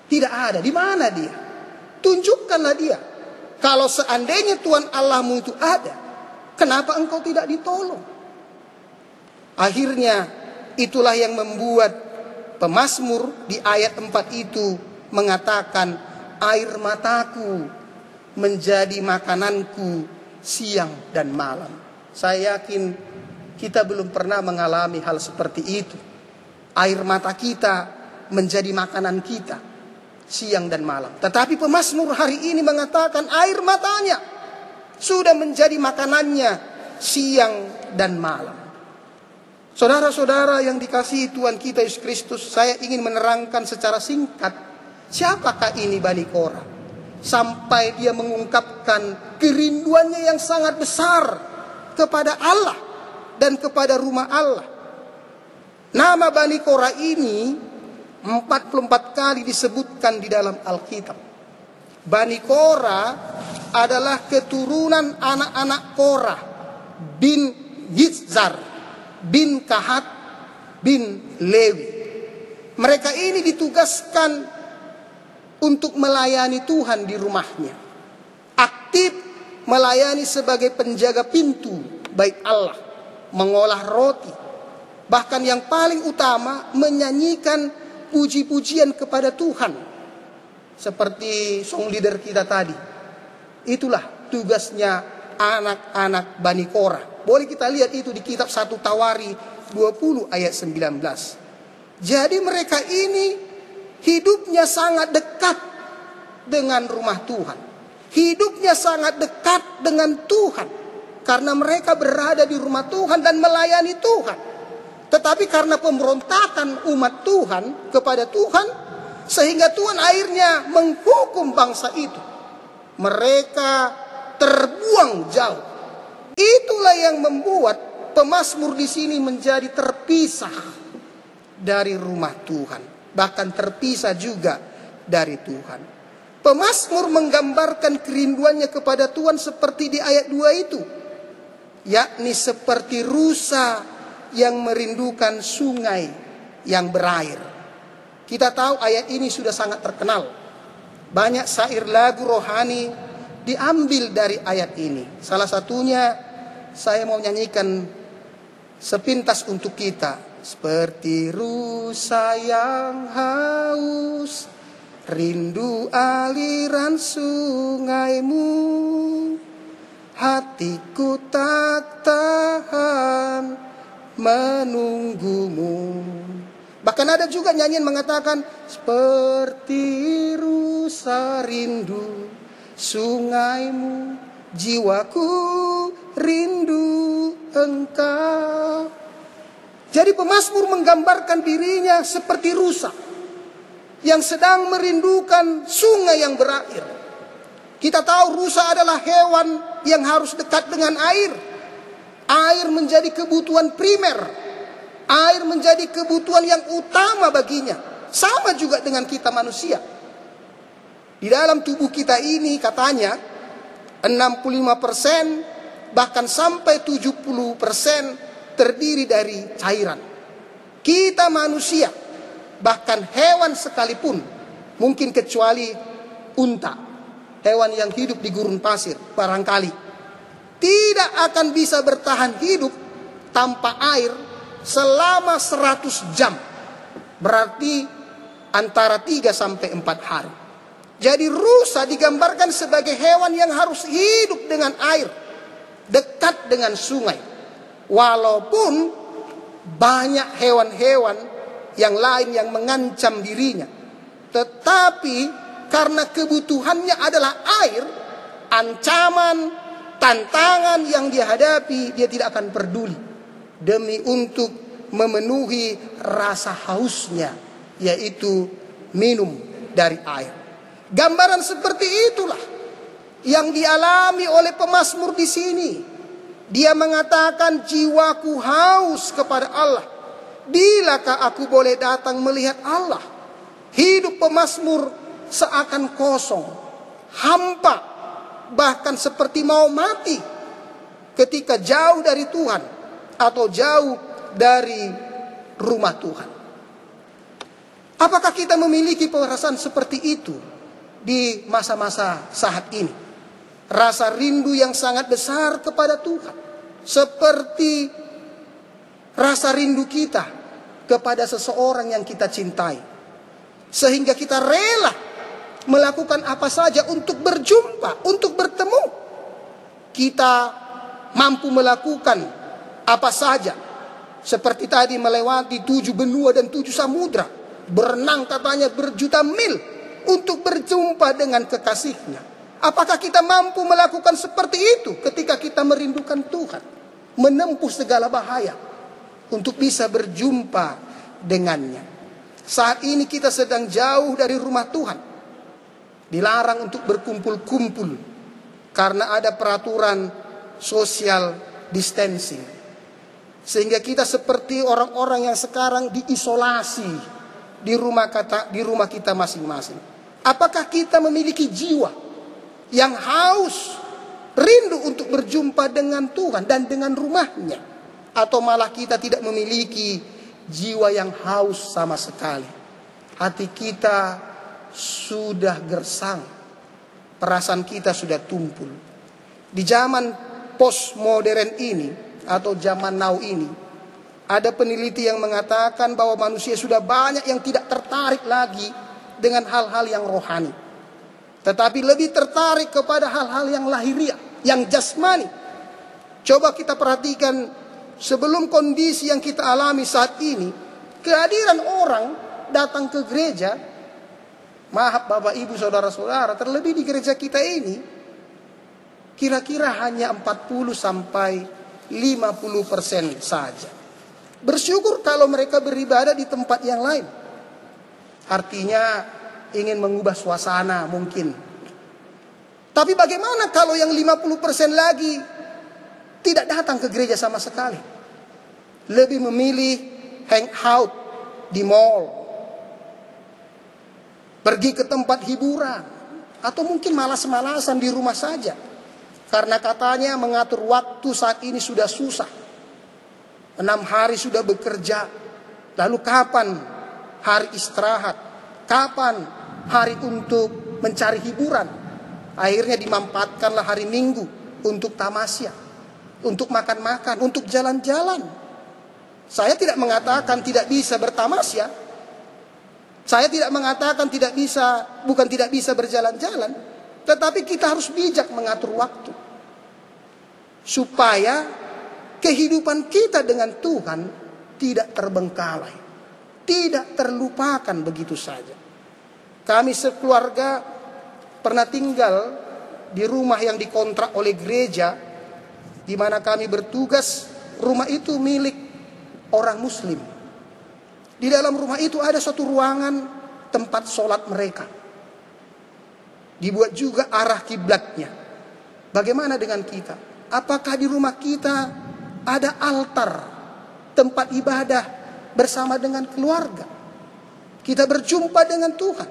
Tidak ada. Di mana dia? Tunjukkanlah dia. Kalau seandainya Tuhan Allahmu itu ada, kenapa engkau tidak ditolong? Akhirnya itulah yang membuat pemazmur di ayat 4 itu mengatakan, air mataku menjadi makananku siang dan malam. Saya yakin kita belum pernah mengalami hal seperti itu. Air mata kita menjadi makanan kita siang dan malam. Tetapi pemazmur hari ini mengatakan air matanya sudah menjadi makanannya siang dan malam. Saudara-saudara yang dikasihi Tuhan kita Yesus Kristus, saya ingin menerangkan secara singkat siapakah ini Bani Korah, sampai dia mengungkapkan kerinduannya yang sangat besar kepada Allah dan kepada rumah Allah. Nama Bani Korah ini 44 kali disebutkan di dalam Alkitab. Bani Korah adalah keturunan anak-anak Korah bin Yitzhar bin Kahat bin Lewi. Mereka ini ditugaskan untuk melayani Tuhan di rumahnya. Aktif melayani sebagai penjaga pintu bait Allah, mengolah roti. Bahkan yang paling utama menyanyikan puji-pujian kepada Tuhan. Seperti song leader kita tadi. Itulah tugasnya anak-anak Bani Korah. Boleh kita lihat itu di kitab 1 Tawari 20 ayat 19. Jadi mereka ini hidupnya sangat dekat dengan rumah Tuhan. Hidupnya sangat dekat dengan Tuhan. Karena mereka berada di rumah Tuhan dan melayani Tuhan. Tetapi karena pemberontakan umat Tuhan kepada Tuhan, sehingga Tuhan akhirnya menghukum bangsa itu. Mereka terbuang jauh. Itulah yang membuat pemazmur di sini menjadi terpisah dari rumah Tuhan. Bahkan terpisah juga dari Tuhan. Pemazmur menggambarkan kerinduannya kepada Tuhan seperti di ayat 2 itu. Yakni seperti rusa yang merindukan sungai yang berair. Kita tahu ayat ini sudah sangat terkenal. Banyak syair lagu rohani diambil dari ayat ini. Salah satunya saya mau nyanyikan sepintas untuk kita. Seperti rusa yang haus, rindu aliran sungaimu, hatiku tak tahan menunggumu. Bahkan ada juga nyanyian mengatakan seperti rusa rindu sungaimu, jiwaku rindu engkau. Jadi pemazmur menggambarkan dirinya seperti rusa yang sedang merindukan sungai yang berair. Kita tahu rusa adalah hewan yang harus dekat dengan air. Air menjadi kebutuhan primer. Air menjadi kebutuhan yang utama baginya. Sama juga dengan kita manusia. Di dalam tubuh kita ini katanya 65% bahkan sampai 70% terdiri dari cairan. Kita manusia, bahkan hewan sekalipun, mungkin kecuali unta, hewan yang hidup di gurun pasir, barangkali tidak akan bisa bertahan hidup tanpa air selama 100 jam. Berarti antara 3 sampai 4 hari. Jadi rusa digambarkan sebagai hewan yang harus hidup dengan air, dekat dengan sungai. Walaupun banyak hewan-hewan yang lain yang mengancam dirinya, tetapi karena kebutuhannya adalah air, ancaman, tantangan yang dia hadapi, dia tidak akan peduli demi untuk memenuhi rasa hausnya, yaitu minum dari air. Gambaran seperti itulah yang dialami oleh pemazmur di sini. Dia mengatakan, jiwaku haus kepada Allah. Bilakah aku boleh datang melihat Allah? Hidup pemazmur seakan kosong, hampa, bahkan seperti mau mati ketika jauh dari Tuhan atau jauh dari rumah Tuhan. Apakah kita memiliki perasaan seperti itu di masa-masa saat ini? Rasa rindu yang sangat besar kepada Tuhan, seperti rasa rindu kita kepada seseorang yang kita cintai, sehingga kita rela melakukan apa saja untuk berjumpa, untuk bertemu. Kita mampu melakukan apa saja, seperti tadi melewati 7 benua dan 7 samudra, berenang katanya berjuta mil untuk berjumpa dengan kekasihnya. Apakah kita mampu melakukan seperti itu ketika kita merindukan Tuhan, menempuh segala bahaya untuk bisa berjumpa dengannya? Saat ini kita sedang jauh dari rumah Tuhan, dilarang untuk berkumpul-kumpul karena ada peraturan social distancing. Sehingga kita seperti orang-orang yang sekarang diisolasi di rumah kita masing-masing. Apakah kita memiliki jiwa yang haus, rindu untuk berjumpa dengan Tuhan dan dengan rumahnya? Atau malah kita tidak memiliki jiwa yang haus sama sekali? Hati kita sudah gersang, perasaan kita sudah tumpul. Di zaman postmodern ini atau zaman now ini, ada peneliti yang mengatakan bahwa manusia sudah banyak yang tidak tertarik lagi dengan hal-hal yang rohani, tetapi lebih tertarik kepada hal-hal yang lahiriah, yang jasmani. Coba kita perhatikan sebelum kondisi yang kita alami saat ini, kehadiran orang datang ke gereja, maaf Bapak Ibu Saudara-saudara, terlebih di gereja kita ini, kira-kira hanya 40 sampai 50% saja. Bersyukur kalau mereka beribadah di tempat yang lain. Artinya ingin mengubah suasana mungkin. Tapi bagaimana kalau yang 50% lagi tidak datang ke gereja sama sekali? Lebih memilih hangout di mall, pergi ke tempat hiburan, atau mungkin malas-malasan di rumah saja. Karena katanya mengatur waktu saat ini sudah susah. 6 hari sudah bekerja. Lalu kapan hari istirahat? Kapan hari untuk mencari hiburan? Akhirnya dimanfaatkanlah hari Minggu untuk tamasya, untuk makan-makan, untuk jalan-jalan. Saya tidak mengatakan tidak bisa bertamasya. Saya tidak mengatakan bukan tidak bisa berjalan-jalan. Tetapi kita harus bijak mengatur waktu. Supaya kehidupan kita dengan Tuhan tidak terbengkalai, tidak terlupakan begitu saja. Kami sekeluarga pernah tinggal di rumah yang dikontrak oleh gereja, di mana kami bertugas. Rumah itu milik orang Muslim. Di dalam rumah itu ada suatu ruangan tempat sholat mereka. Dibuat juga arah kiblatnya. Bagaimana dengan kita? Apakah di rumah kita ada altar, tempat ibadah bersama dengan keluarga? Kita berjumpa dengan Tuhan.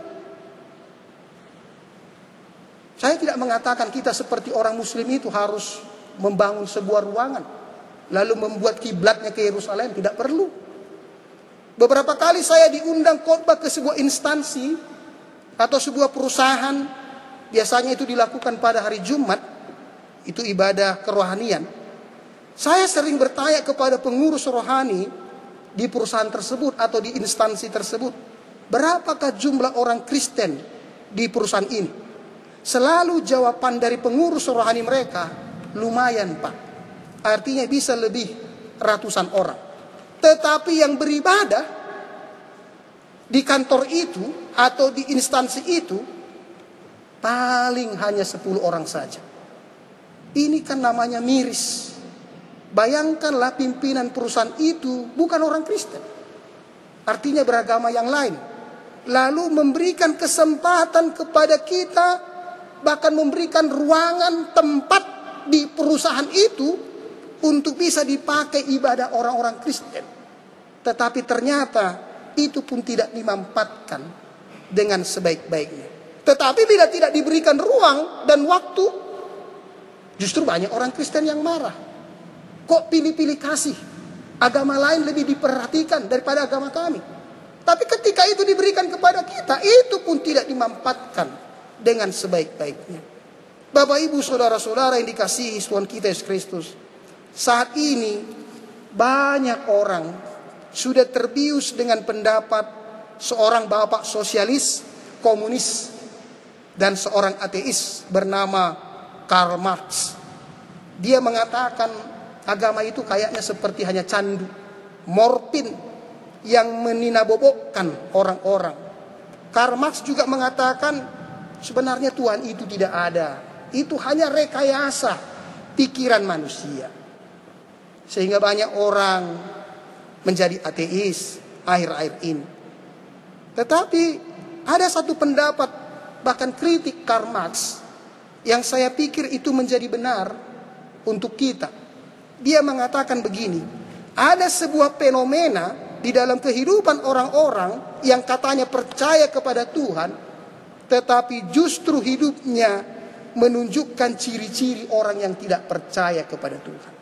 Saya tidak mengatakan kita seperti orang Muslim itu harus membangun sebuah ruangan, lalu membuat kiblatnya ke Yerusalem. Tidak perlu. Beberapa kali saya diundang khotbah ke sebuah instansi atau sebuah perusahaan. Biasanya itu dilakukan pada hari Jumat. Itu ibadah kerohanian. Saya sering bertanya kepada pengurus rohani di perusahaan tersebut atau di instansi tersebut, berapakah jumlah orang Kristen di perusahaan ini? Selalu jawaban dari pengurus rohani mereka, lumayan Pak. Artinya bisa lebih ratusan orang. Tetapi yang beribadah di kantor itu atau di instansi itu paling hanya 10 orang saja. Ini kan namanya miris. Bayangkanlah pimpinan perusahaan itu bukan orang Kristen, artinya beragama yang lain. Lalu memberikan kesempatan kepada kita, bahkan memberikan ruangan tempat di perusahaan itu untuk bisa dipakai ibadah orang-orang Kristen. Tetapi ternyata itu pun tidak dimanfaatkan dengan sebaik-baiknya. Tetapi bila tidak diberikan ruang dan waktu, justru banyak orang Kristen yang marah. Kok pilih-pilih kasih? Agama lain lebih diperhatikan daripada agama kami. Tapi ketika itu diberikan kepada kita, itu pun tidak dimanfaatkan dengan sebaik-baiknya. Bapak Ibu Saudara-saudara yang dikasihi Tuhan kita Yesus Kristus, saat ini banyak orang sudah terbius dengan pendapat seorang bapak sosialis, komunis, dan seorang ateis bernama Karl Marx. Dia mengatakan agama itu kayaknya seperti hanya candu, morfin yang meninabobokkan orang-orang. Karl Marx juga mengatakan sebenarnya Tuhan itu tidak ada. Itu hanya rekayasa pikiran manusia. Sehingga banyak orang menjadi ateis akhir-akhir ini. Tetapi ada satu pendapat, bahkan kritik Karl Marx, yang saya pikir itu menjadi benar untuk kita. dia mengatakan begini, ada sebuah fenomena di dalam kehidupan orang-orang yang katanya percaya kepada Tuhan, tetapi justru hidupnya menunjukkan ciri-ciri orang yang tidak percaya kepada Tuhan.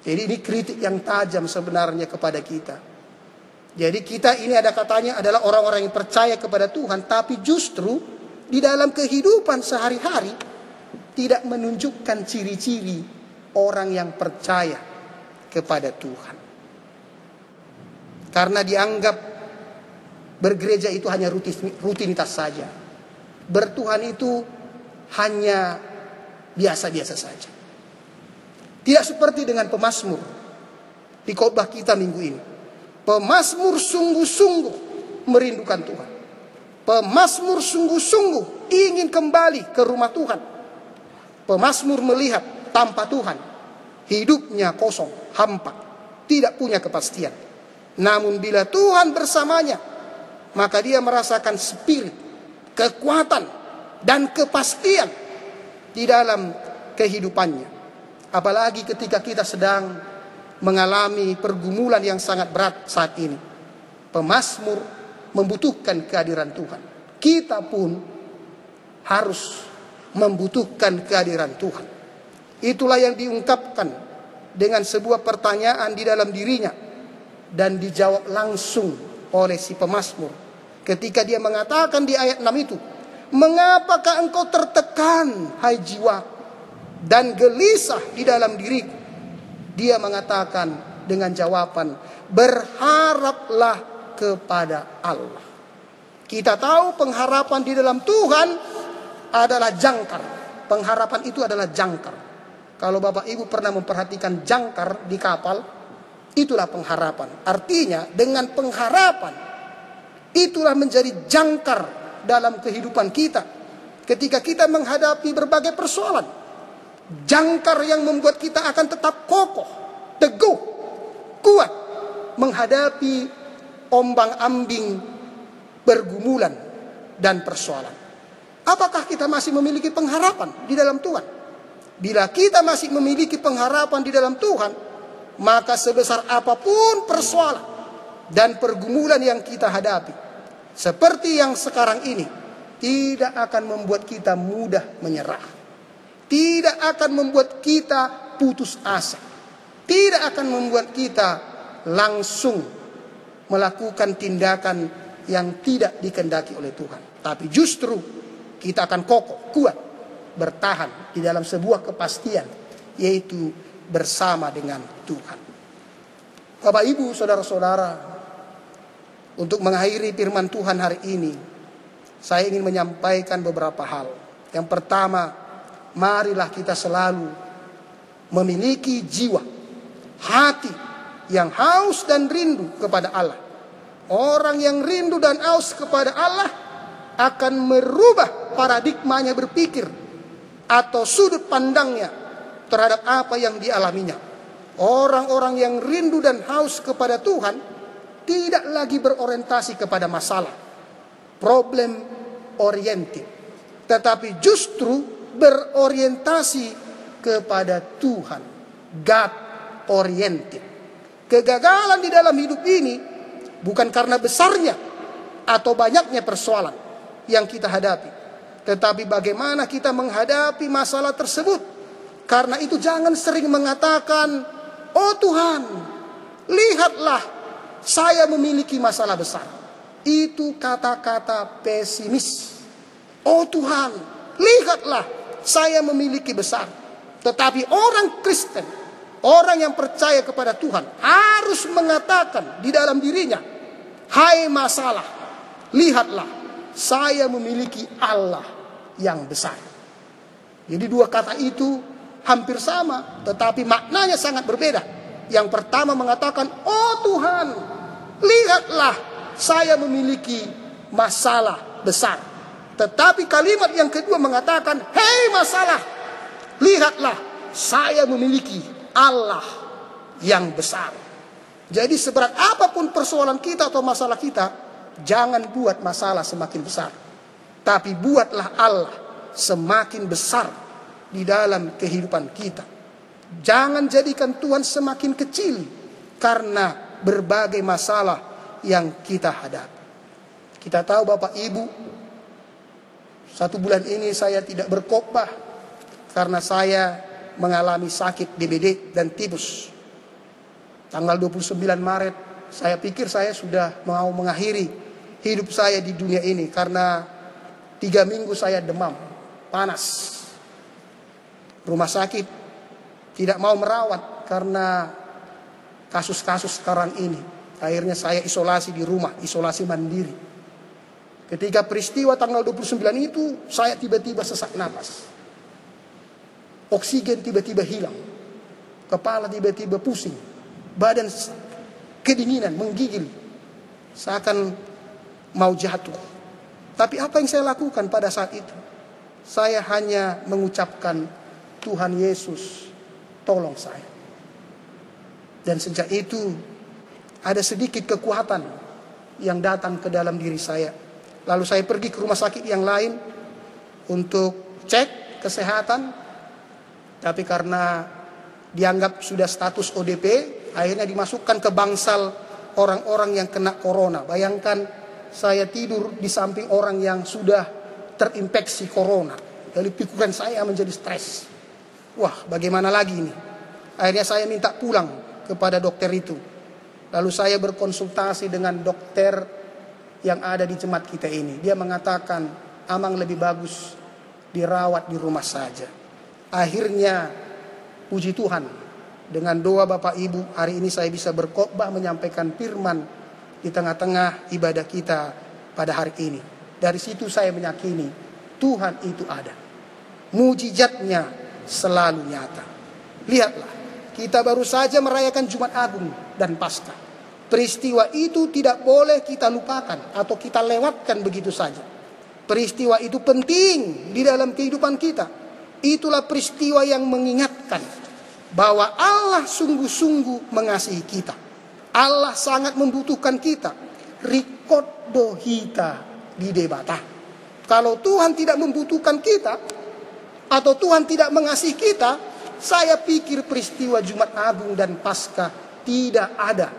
Jadi ini kritik yang tajam sebenarnya kepada kita. Jadi kita ini ada katanya adalah orang-orang yang percaya kepada Tuhan, tapi justru di dalam kehidupan sehari-hari tidak menunjukkan ciri-ciri orang yang percaya kepada Tuhan. Karena dianggap bergereja itu hanya rutinitas saja. Bertuhan itu hanya biasa-biasa saja. Tidak seperti dengan pemazmur di khotbah kita minggu ini. Pemazmur sungguh-sungguh merindukan Tuhan. Pemazmur sungguh-sungguh ingin kembali ke rumah Tuhan. Pemazmur melihat tanpa Tuhan hidupnya kosong, hampa, tidak punya kepastian. Namun bila Tuhan bersamanya, maka dia merasakan spirit, kekuatan, dan kepastian di dalam kehidupannya. Apalagi ketika kita sedang mengalami pergumulan yang sangat berat saat ini. Pemazmur membutuhkan kehadiran Tuhan. Kita pun harus membutuhkan kehadiran Tuhan. Itulah yang diungkapkan dengan sebuah pertanyaan di dalam dirinya. Dan dijawab langsung oleh si pemazmur. Ketika dia mengatakan di ayat 6 itu, mengapakah engkau tertekan, hai jiwa, dan gelisah di dalam diriku? Dia mengatakan dengan jawaban, berharaplah kepada Allah. Kita tahu pengharapan di dalam Tuhan adalah jangkar. Pengharapan itu adalah jangkar. Kalau Bapak Ibu pernah memperhatikan jangkar di kapal, itulah pengharapan. Artinya dengan pengharapan, itulah menjadi jangkar dalam kehidupan kita. Ketika kita menghadapi berbagai persoalan, jangkar yang membuat kita akan tetap kokoh, teguh, kuat menghadapi ombang-ambing pergumulan dan persoalan. Apakah kita masih memiliki pengharapan di dalam Tuhan? Bila kita masih memiliki pengharapan di dalam Tuhan, maka sebesar apapun persoalan dan pergumulan yang kita hadapi, seperti yang sekarang ini, tidak akan membuat kita mudah menyerah. Tidak akan membuat kita putus asa. Tidak akan membuat kita langsung melakukan tindakan yang tidak dikehendaki oleh Tuhan. Tapi justru kita akan kokoh, kuat, bertahan di dalam sebuah kepastian, yaitu bersama dengan Tuhan. Bapak Ibu, saudara-saudara, untuk mengakhiri firman Tuhan hari ini, saya ingin menyampaikan beberapa hal. Yang pertama, marilah kita selalu memiliki jiwa, hati yang haus dan rindu kepada Allah. Orang yang rindu dan haus kepada Allah akan merubah paradigmanya berpikir atau sudut pandangnya terhadap apa yang dialaminya. Orang-orang yang rindu dan haus kepada Tuhan tidak lagi berorientasi kepada masalah, problem oriented, tetapi justru berorientasi kepada Tuhan, God oriented. Kegagalan di dalam hidup ini bukan karena besarnya atau banyaknya persoalan yang kita hadapi, tetapi bagaimana kita menghadapi masalah tersebut. Karena itu jangan sering mengatakan, oh Tuhan, lihatlah saya memiliki masalah besar. Itu kata-kata pesimis. Oh Tuhan, lihatlah saya memiliki besar. Tetapi orang Kristen, orang yang percaya kepada Tuhan, harus mengatakan di dalam dirinya, hai masalah, lihatlah saya memiliki Allah yang besar. Jadi dua kata itu hampir sama, tetapi maknanya sangat berbeda. Yang pertama mengatakan, oh Tuhan, lihatlah saya memiliki masalah besar. Tetapi kalimat yang kedua mengatakan, hei masalah, lihatlah saya memiliki Allah yang besar. Jadi seberat apapun persoalan kita atau masalah kita, jangan buat masalah semakin besar, tapi buatlah Allah semakin besar di dalam kehidupan kita. Jangan jadikan Tuhan semakin kecil karena berbagai masalah yang kita hadapi. Kita tahu Bapak Ibu, 1 bulan ini saya tidak berkhotbah karena saya mengalami sakit DBD dan tifus. Tanggal 29 Maret saya pikir saya sudah mau mengakhiri hidup saya di dunia ini karena 3 minggu saya demam, panas. Rumah sakit tidak mau merawat karena kasus-kasus sekarang ini. Akhirnya saya isolasi di rumah, isolasi mandiri. Ketika peristiwa tanggal 29 itu, saya tiba-tiba sesak napas. Oksigen tiba-tiba hilang. Kepala tiba-tiba pusing. Badan kedinginan, menggigil. Seakan mau jatuh. Tapi apa yang saya lakukan pada saat itu? Saya hanya mengucapkan, Tuhan Yesus, tolong saya. Dan sejak itu, ada sedikit kekuatan yang datang ke dalam diri saya. Lalu saya pergi ke rumah sakit yang lain untuk cek kesehatan. Tapi karena dianggap sudah status ODP, akhirnya dimasukkan ke bangsal orang-orang yang kena corona. Bayangkan saya tidur di samping orang yang sudah terinfeksi corona. Lalu pikiran saya menjadi stres. Wah, bagaimana lagi ini? Akhirnya saya minta pulang kepada dokter itu. Lalu saya berkonsultasi dengan dokter yang ada di jemaat kita ini. Dia mengatakan, Amang lebih bagus dirawat di rumah saja. Akhirnya, puji Tuhan, dengan doa Bapak Ibu, hari ini saya bisa berkhotbah menyampaikan firman di tengah-tengah ibadah kita pada hari ini. Dari situ saya meyakini, Tuhan itu ada. Mujizatnya selalu nyata. Lihatlah, kita baru saja merayakan Jumat Agung dan Paskah. Peristiwa itu tidak boleh kita lupakan atau kita lewatkan begitu saja. Peristiwa itu penting di dalam kehidupan kita. Itulah peristiwa yang mengingatkan bahwa Allah sungguh-sungguh mengasihi kita. Allah sangat membutuhkan kita. Rikodo hita di debata. Kalau Tuhan tidak membutuhkan kita atau Tuhan tidak mengasihi kita, saya pikir peristiwa Jumat Agung dan Paskah tidak ada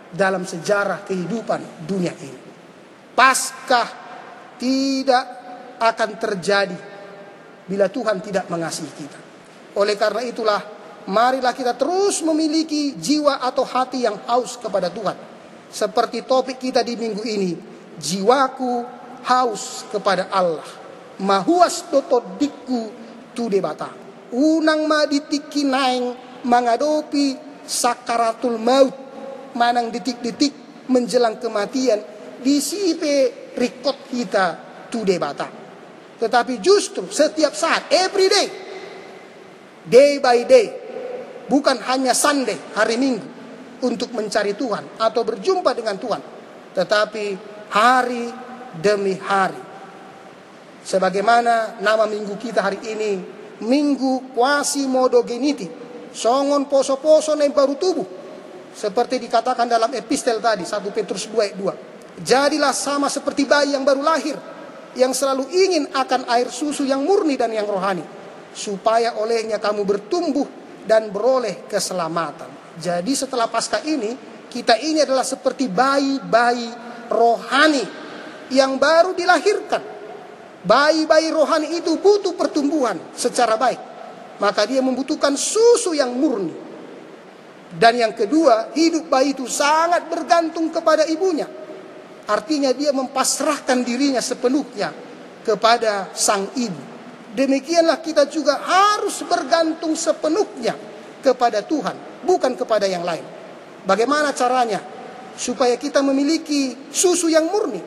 dalam sejarah kehidupan dunia ini. Paskah tidak akan terjadi bila Tuhan tidak mengasihi kita. Oleh karena itulah, marilah kita terus memiliki jiwa atau hati yang haus kepada Tuhan. Seperti topik kita di minggu ini, jiwaku haus kepada Allah. Mahuas dotodikku tu debata. Unang maditiki naing menghadapi sakaratul maut. Manang detik-detik menjelang kematian di sipe rikot kita tu debata. Tetapi justru setiap saat, every day, day by day, bukan hanya Sunday, hari Minggu, untuk mencari Tuhan atau berjumpa dengan Tuhan, tetapi hari demi hari. Sebagaimana nama minggu kita hari ini, Minggu Quasimodogeniti, songon poso-poso nem baru tubuh. Seperti dikatakan dalam epistel tadi, 1 Petrus 2:2. Jadilah sama seperti bayi yang baru lahir, yang selalu ingin akan air susu yang murni dan yang rohani, supaya olehnya kamu bertumbuh dan beroleh keselamatan. Jadi setelah Paskah ini, kita ini adalah seperti bayi-bayi rohani yang baru dilahirkan. Bayi-bayi rohani itu butuh pertumbuhan secara baik. Maka dia membutuhkan susu yang murni. Dan yang kedua, hidup bayi itu sangat bergantung kepada ibunya. Artinya dia mempasrahkan dirinya sepenuhnya kepada sang ibu. Demikianlah kita juga harus bergantung sepenuhnya kepada Tuhan, bukan kepada yang lain. Bagaimana caranya? Supaya kita memiliki susu yang murni,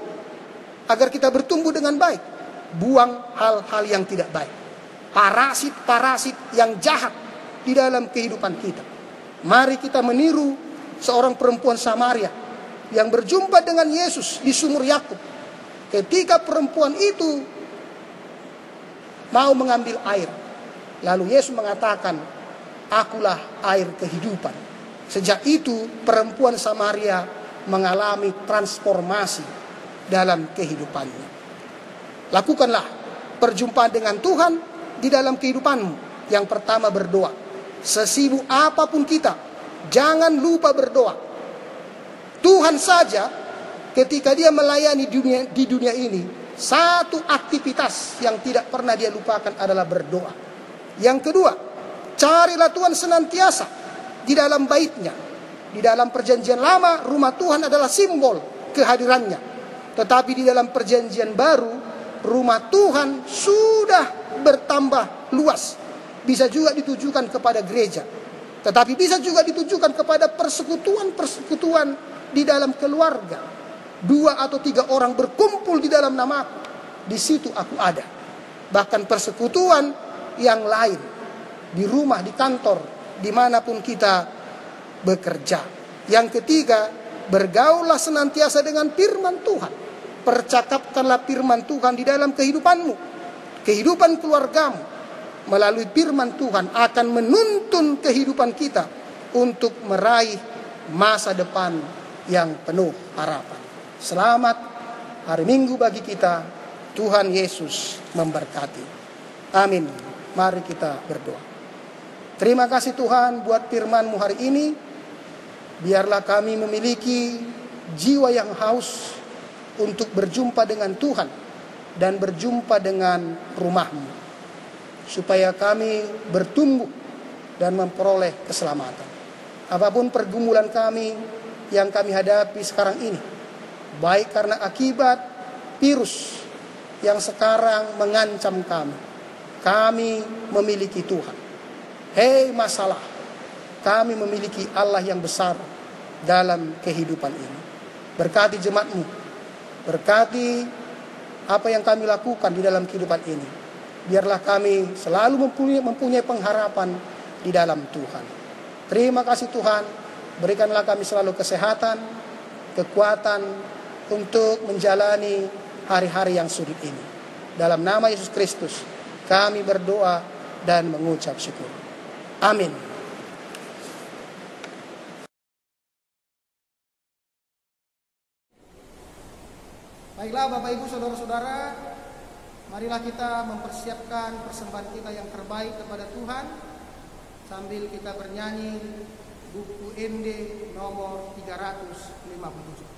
agar kita bertumbuh dengan baik. Buang hal-hal yang tidak baik. Parasit-parasit yang jahat di dalam kehidupan kita. Mari kita meniru seorang perempuan Samaria yang berjumpa dengan Yesus di sumur Yakub. Ketika perempuan itu mau mengambil air, lalu Yesus mengatakan, akulah air kehidupan. Sejak itu perempuan Samaria mengalami transformasi dalam kehidupannya. Lakukanlah perjumpaan dengan Tuhan di dalam kehidupanmu. Yang pertama berdoa. Sesibuk apapun kita, jangan lupa berdoa. Tuhan saja ketika dia melayani di dunia ini, satu aktivitas yang tidak pernah dia lupakan adalah berdoa. Yang kedua, carilah Tuhan senantiasa di dalam bait-Nya. Di dalam perjanjian lama, rumah Tuhan adalah simbol kehadirannya. Tetapi di dalam perjanjian baru, rumah Tuhan sudah bertambah luas. Bisa juga ditujukan kepada gereja, tetapi bisa juga ditujukan kepada persekutuan-persekutuan di dalam keluarga. 2 atau 3 orang berkumpul di dalam namaku, di situ aku ada. Bahkan persekutuan yang lain, di rumah, di kantor, dimanapun kita bekerja. Yang ketiga, bergaullah senantiasa dengan firman Tuhan. Percakapkanlah firman Tuhan di dalam kehidupanmu, kehidupan keluargamu. Melalui firman Tuhan akan menuntun kehidupan kita untuk meraih masa depan yang penuh harapan. Selamat hari Minggu bagi kita. Tuhan Yesus memberkati. Amin. Mari kita berdoa. Terima kasih Tuhan buat firman-Mu hari ini. Biarlah kami memiliki jiwa yang haus untuk berjumpa dengan Tuhan dan berjumpa dengan rumah-Mu, supaya kami bertumbuh dan memperoleh keselamatan. Apapun pergumulan kami yang kami hadapi sekarang ini, baik karena akibat virus yang sekarang mengancam kami memiliki Tuhan. Hei masalah, kami memiliki Allah yang besar dalam kehidupan ini. Berkati jemaat-Mu, berkati apa yang kami lakukan di dalam kehidupan ini. Biarlah kami selalu mempunyai pengharapan di dalam Tuhan. Terima kasih Tuhan. Berikanlah kami selalu kesehatan, kekuatan untuk menjalani hari-hari yang sulit ini. Dalam nama Yesus Kristus kami berdoa dan mengucap syukur. Amin. Baiklah Bapak Ibu Saudara-saudara, marilah kita mempersiapkan persembahan kita yang terbaik kepada Tuhan sambil kita bernyanyi buku MD nomor 357.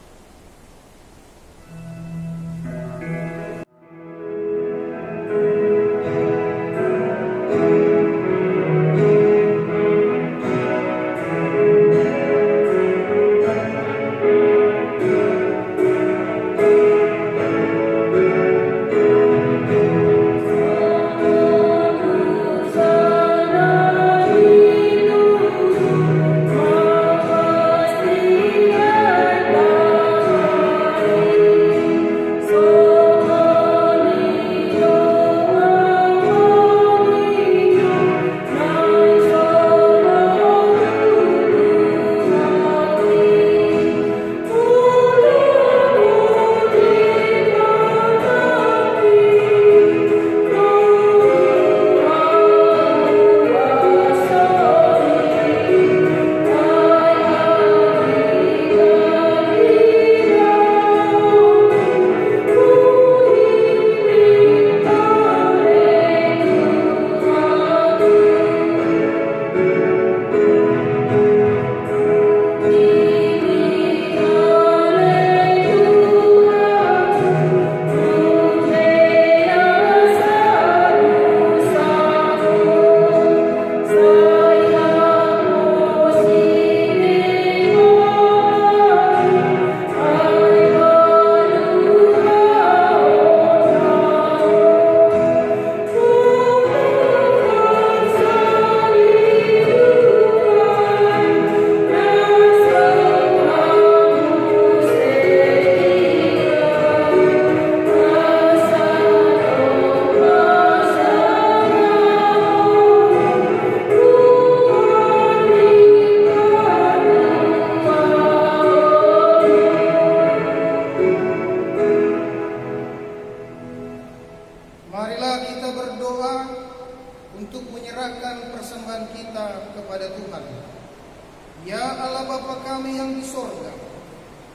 Ya Allah Bapa kami yang di sorga,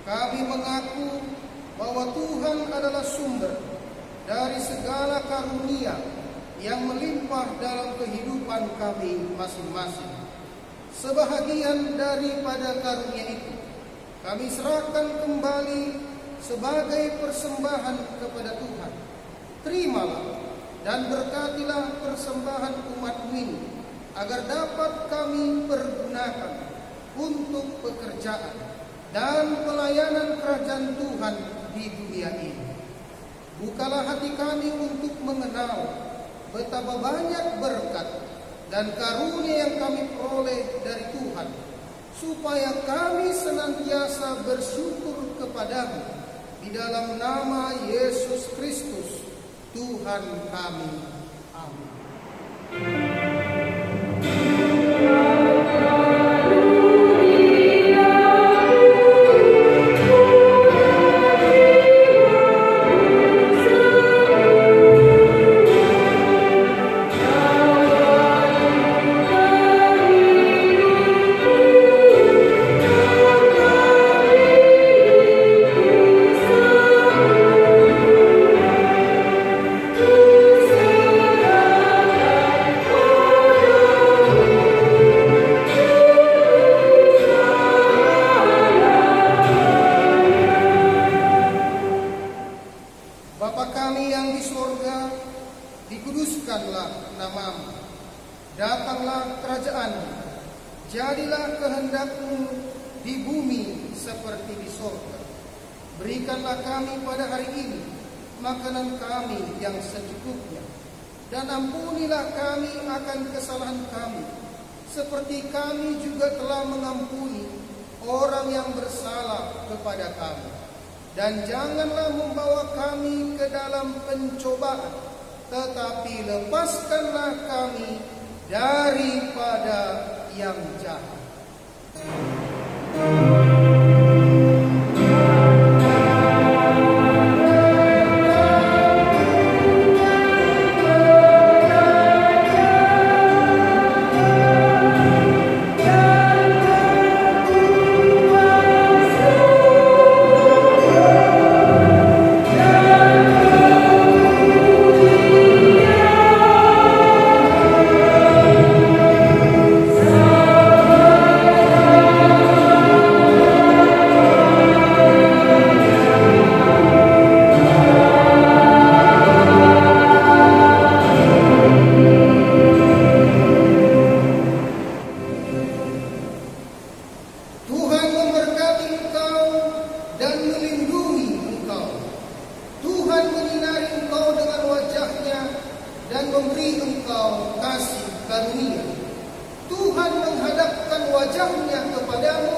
kami mengaku bahwa Tuhan adalah sumber dari segala karunia yang melimpah dalam kehidupan kami masing-masing. sebahagian daripada karunia itu kami serahkan kembali sebagai persembahan kepada Tuhan. Terimalah dan berkatilah persembahan umat-Mu ini, agar dapat kami pergunakan untuk pekerjaan dan pelayanan kerajaan Tuhan di dunia ini. Bukalah hati kami untuk mengenal betapa banyak berkat dan karunia yang kami peroleh dari Tuhan, supaya kami senantiasa bersyukur kepadamu di dalam nama Yesus Kristus Tuhan kami. Amin. Bapa kami yang di sorga, dikuduskanlah nama-Mu. Datanglah kerajaan-Mu. Jadilah kehendak-Mu di bumi seperti di sorga. Berikanlah kami pada hari ini makanan kami yang secukupnya. Dan ampunilah kami akan kesalahan kami, seperti kami juga telah mengampuni orang yang bersalah kepada kami. Dan janganlah membawa kami ke dalam pencobaan, tetapi lepaskanlah kami daripada yang jahat. Dan memberi engkau kasih karunia. Tuhan menghadapkan wajahnya kepadamu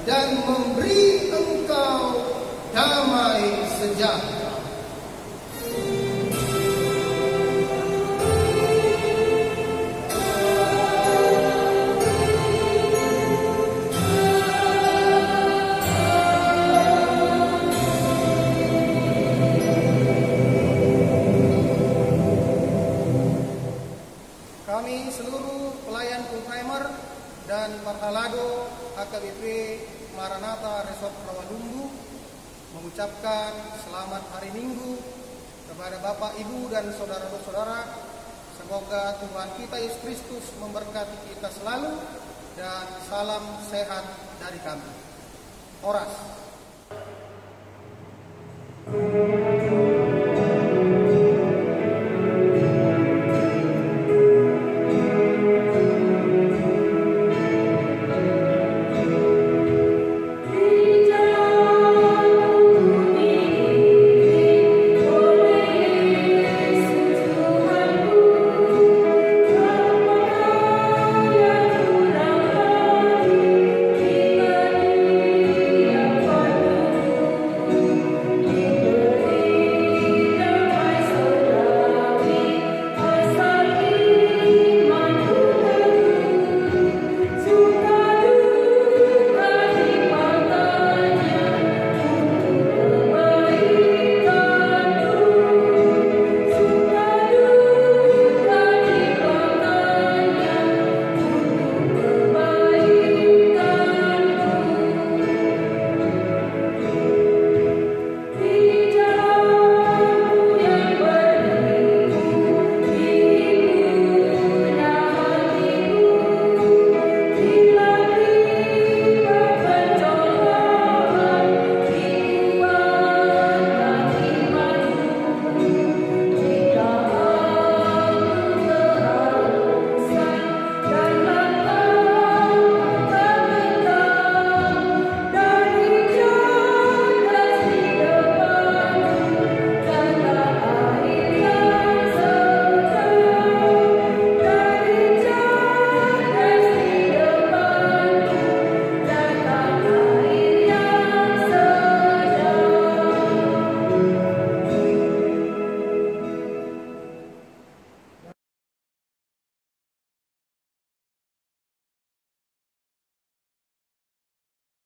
dan memberi engkau damai sejahtera. Kami seluruh pelayan full-timer dan Parhalado HKBP Maranatha Resort Rawalumbu mengucapkan selamat hari Minggu kepada Bapak, Ibu, dan saudara-saudara. Semoga Tuhan kita Yesus Kristus memberkati kita selalu, dan salam sehat dari kami. Oras.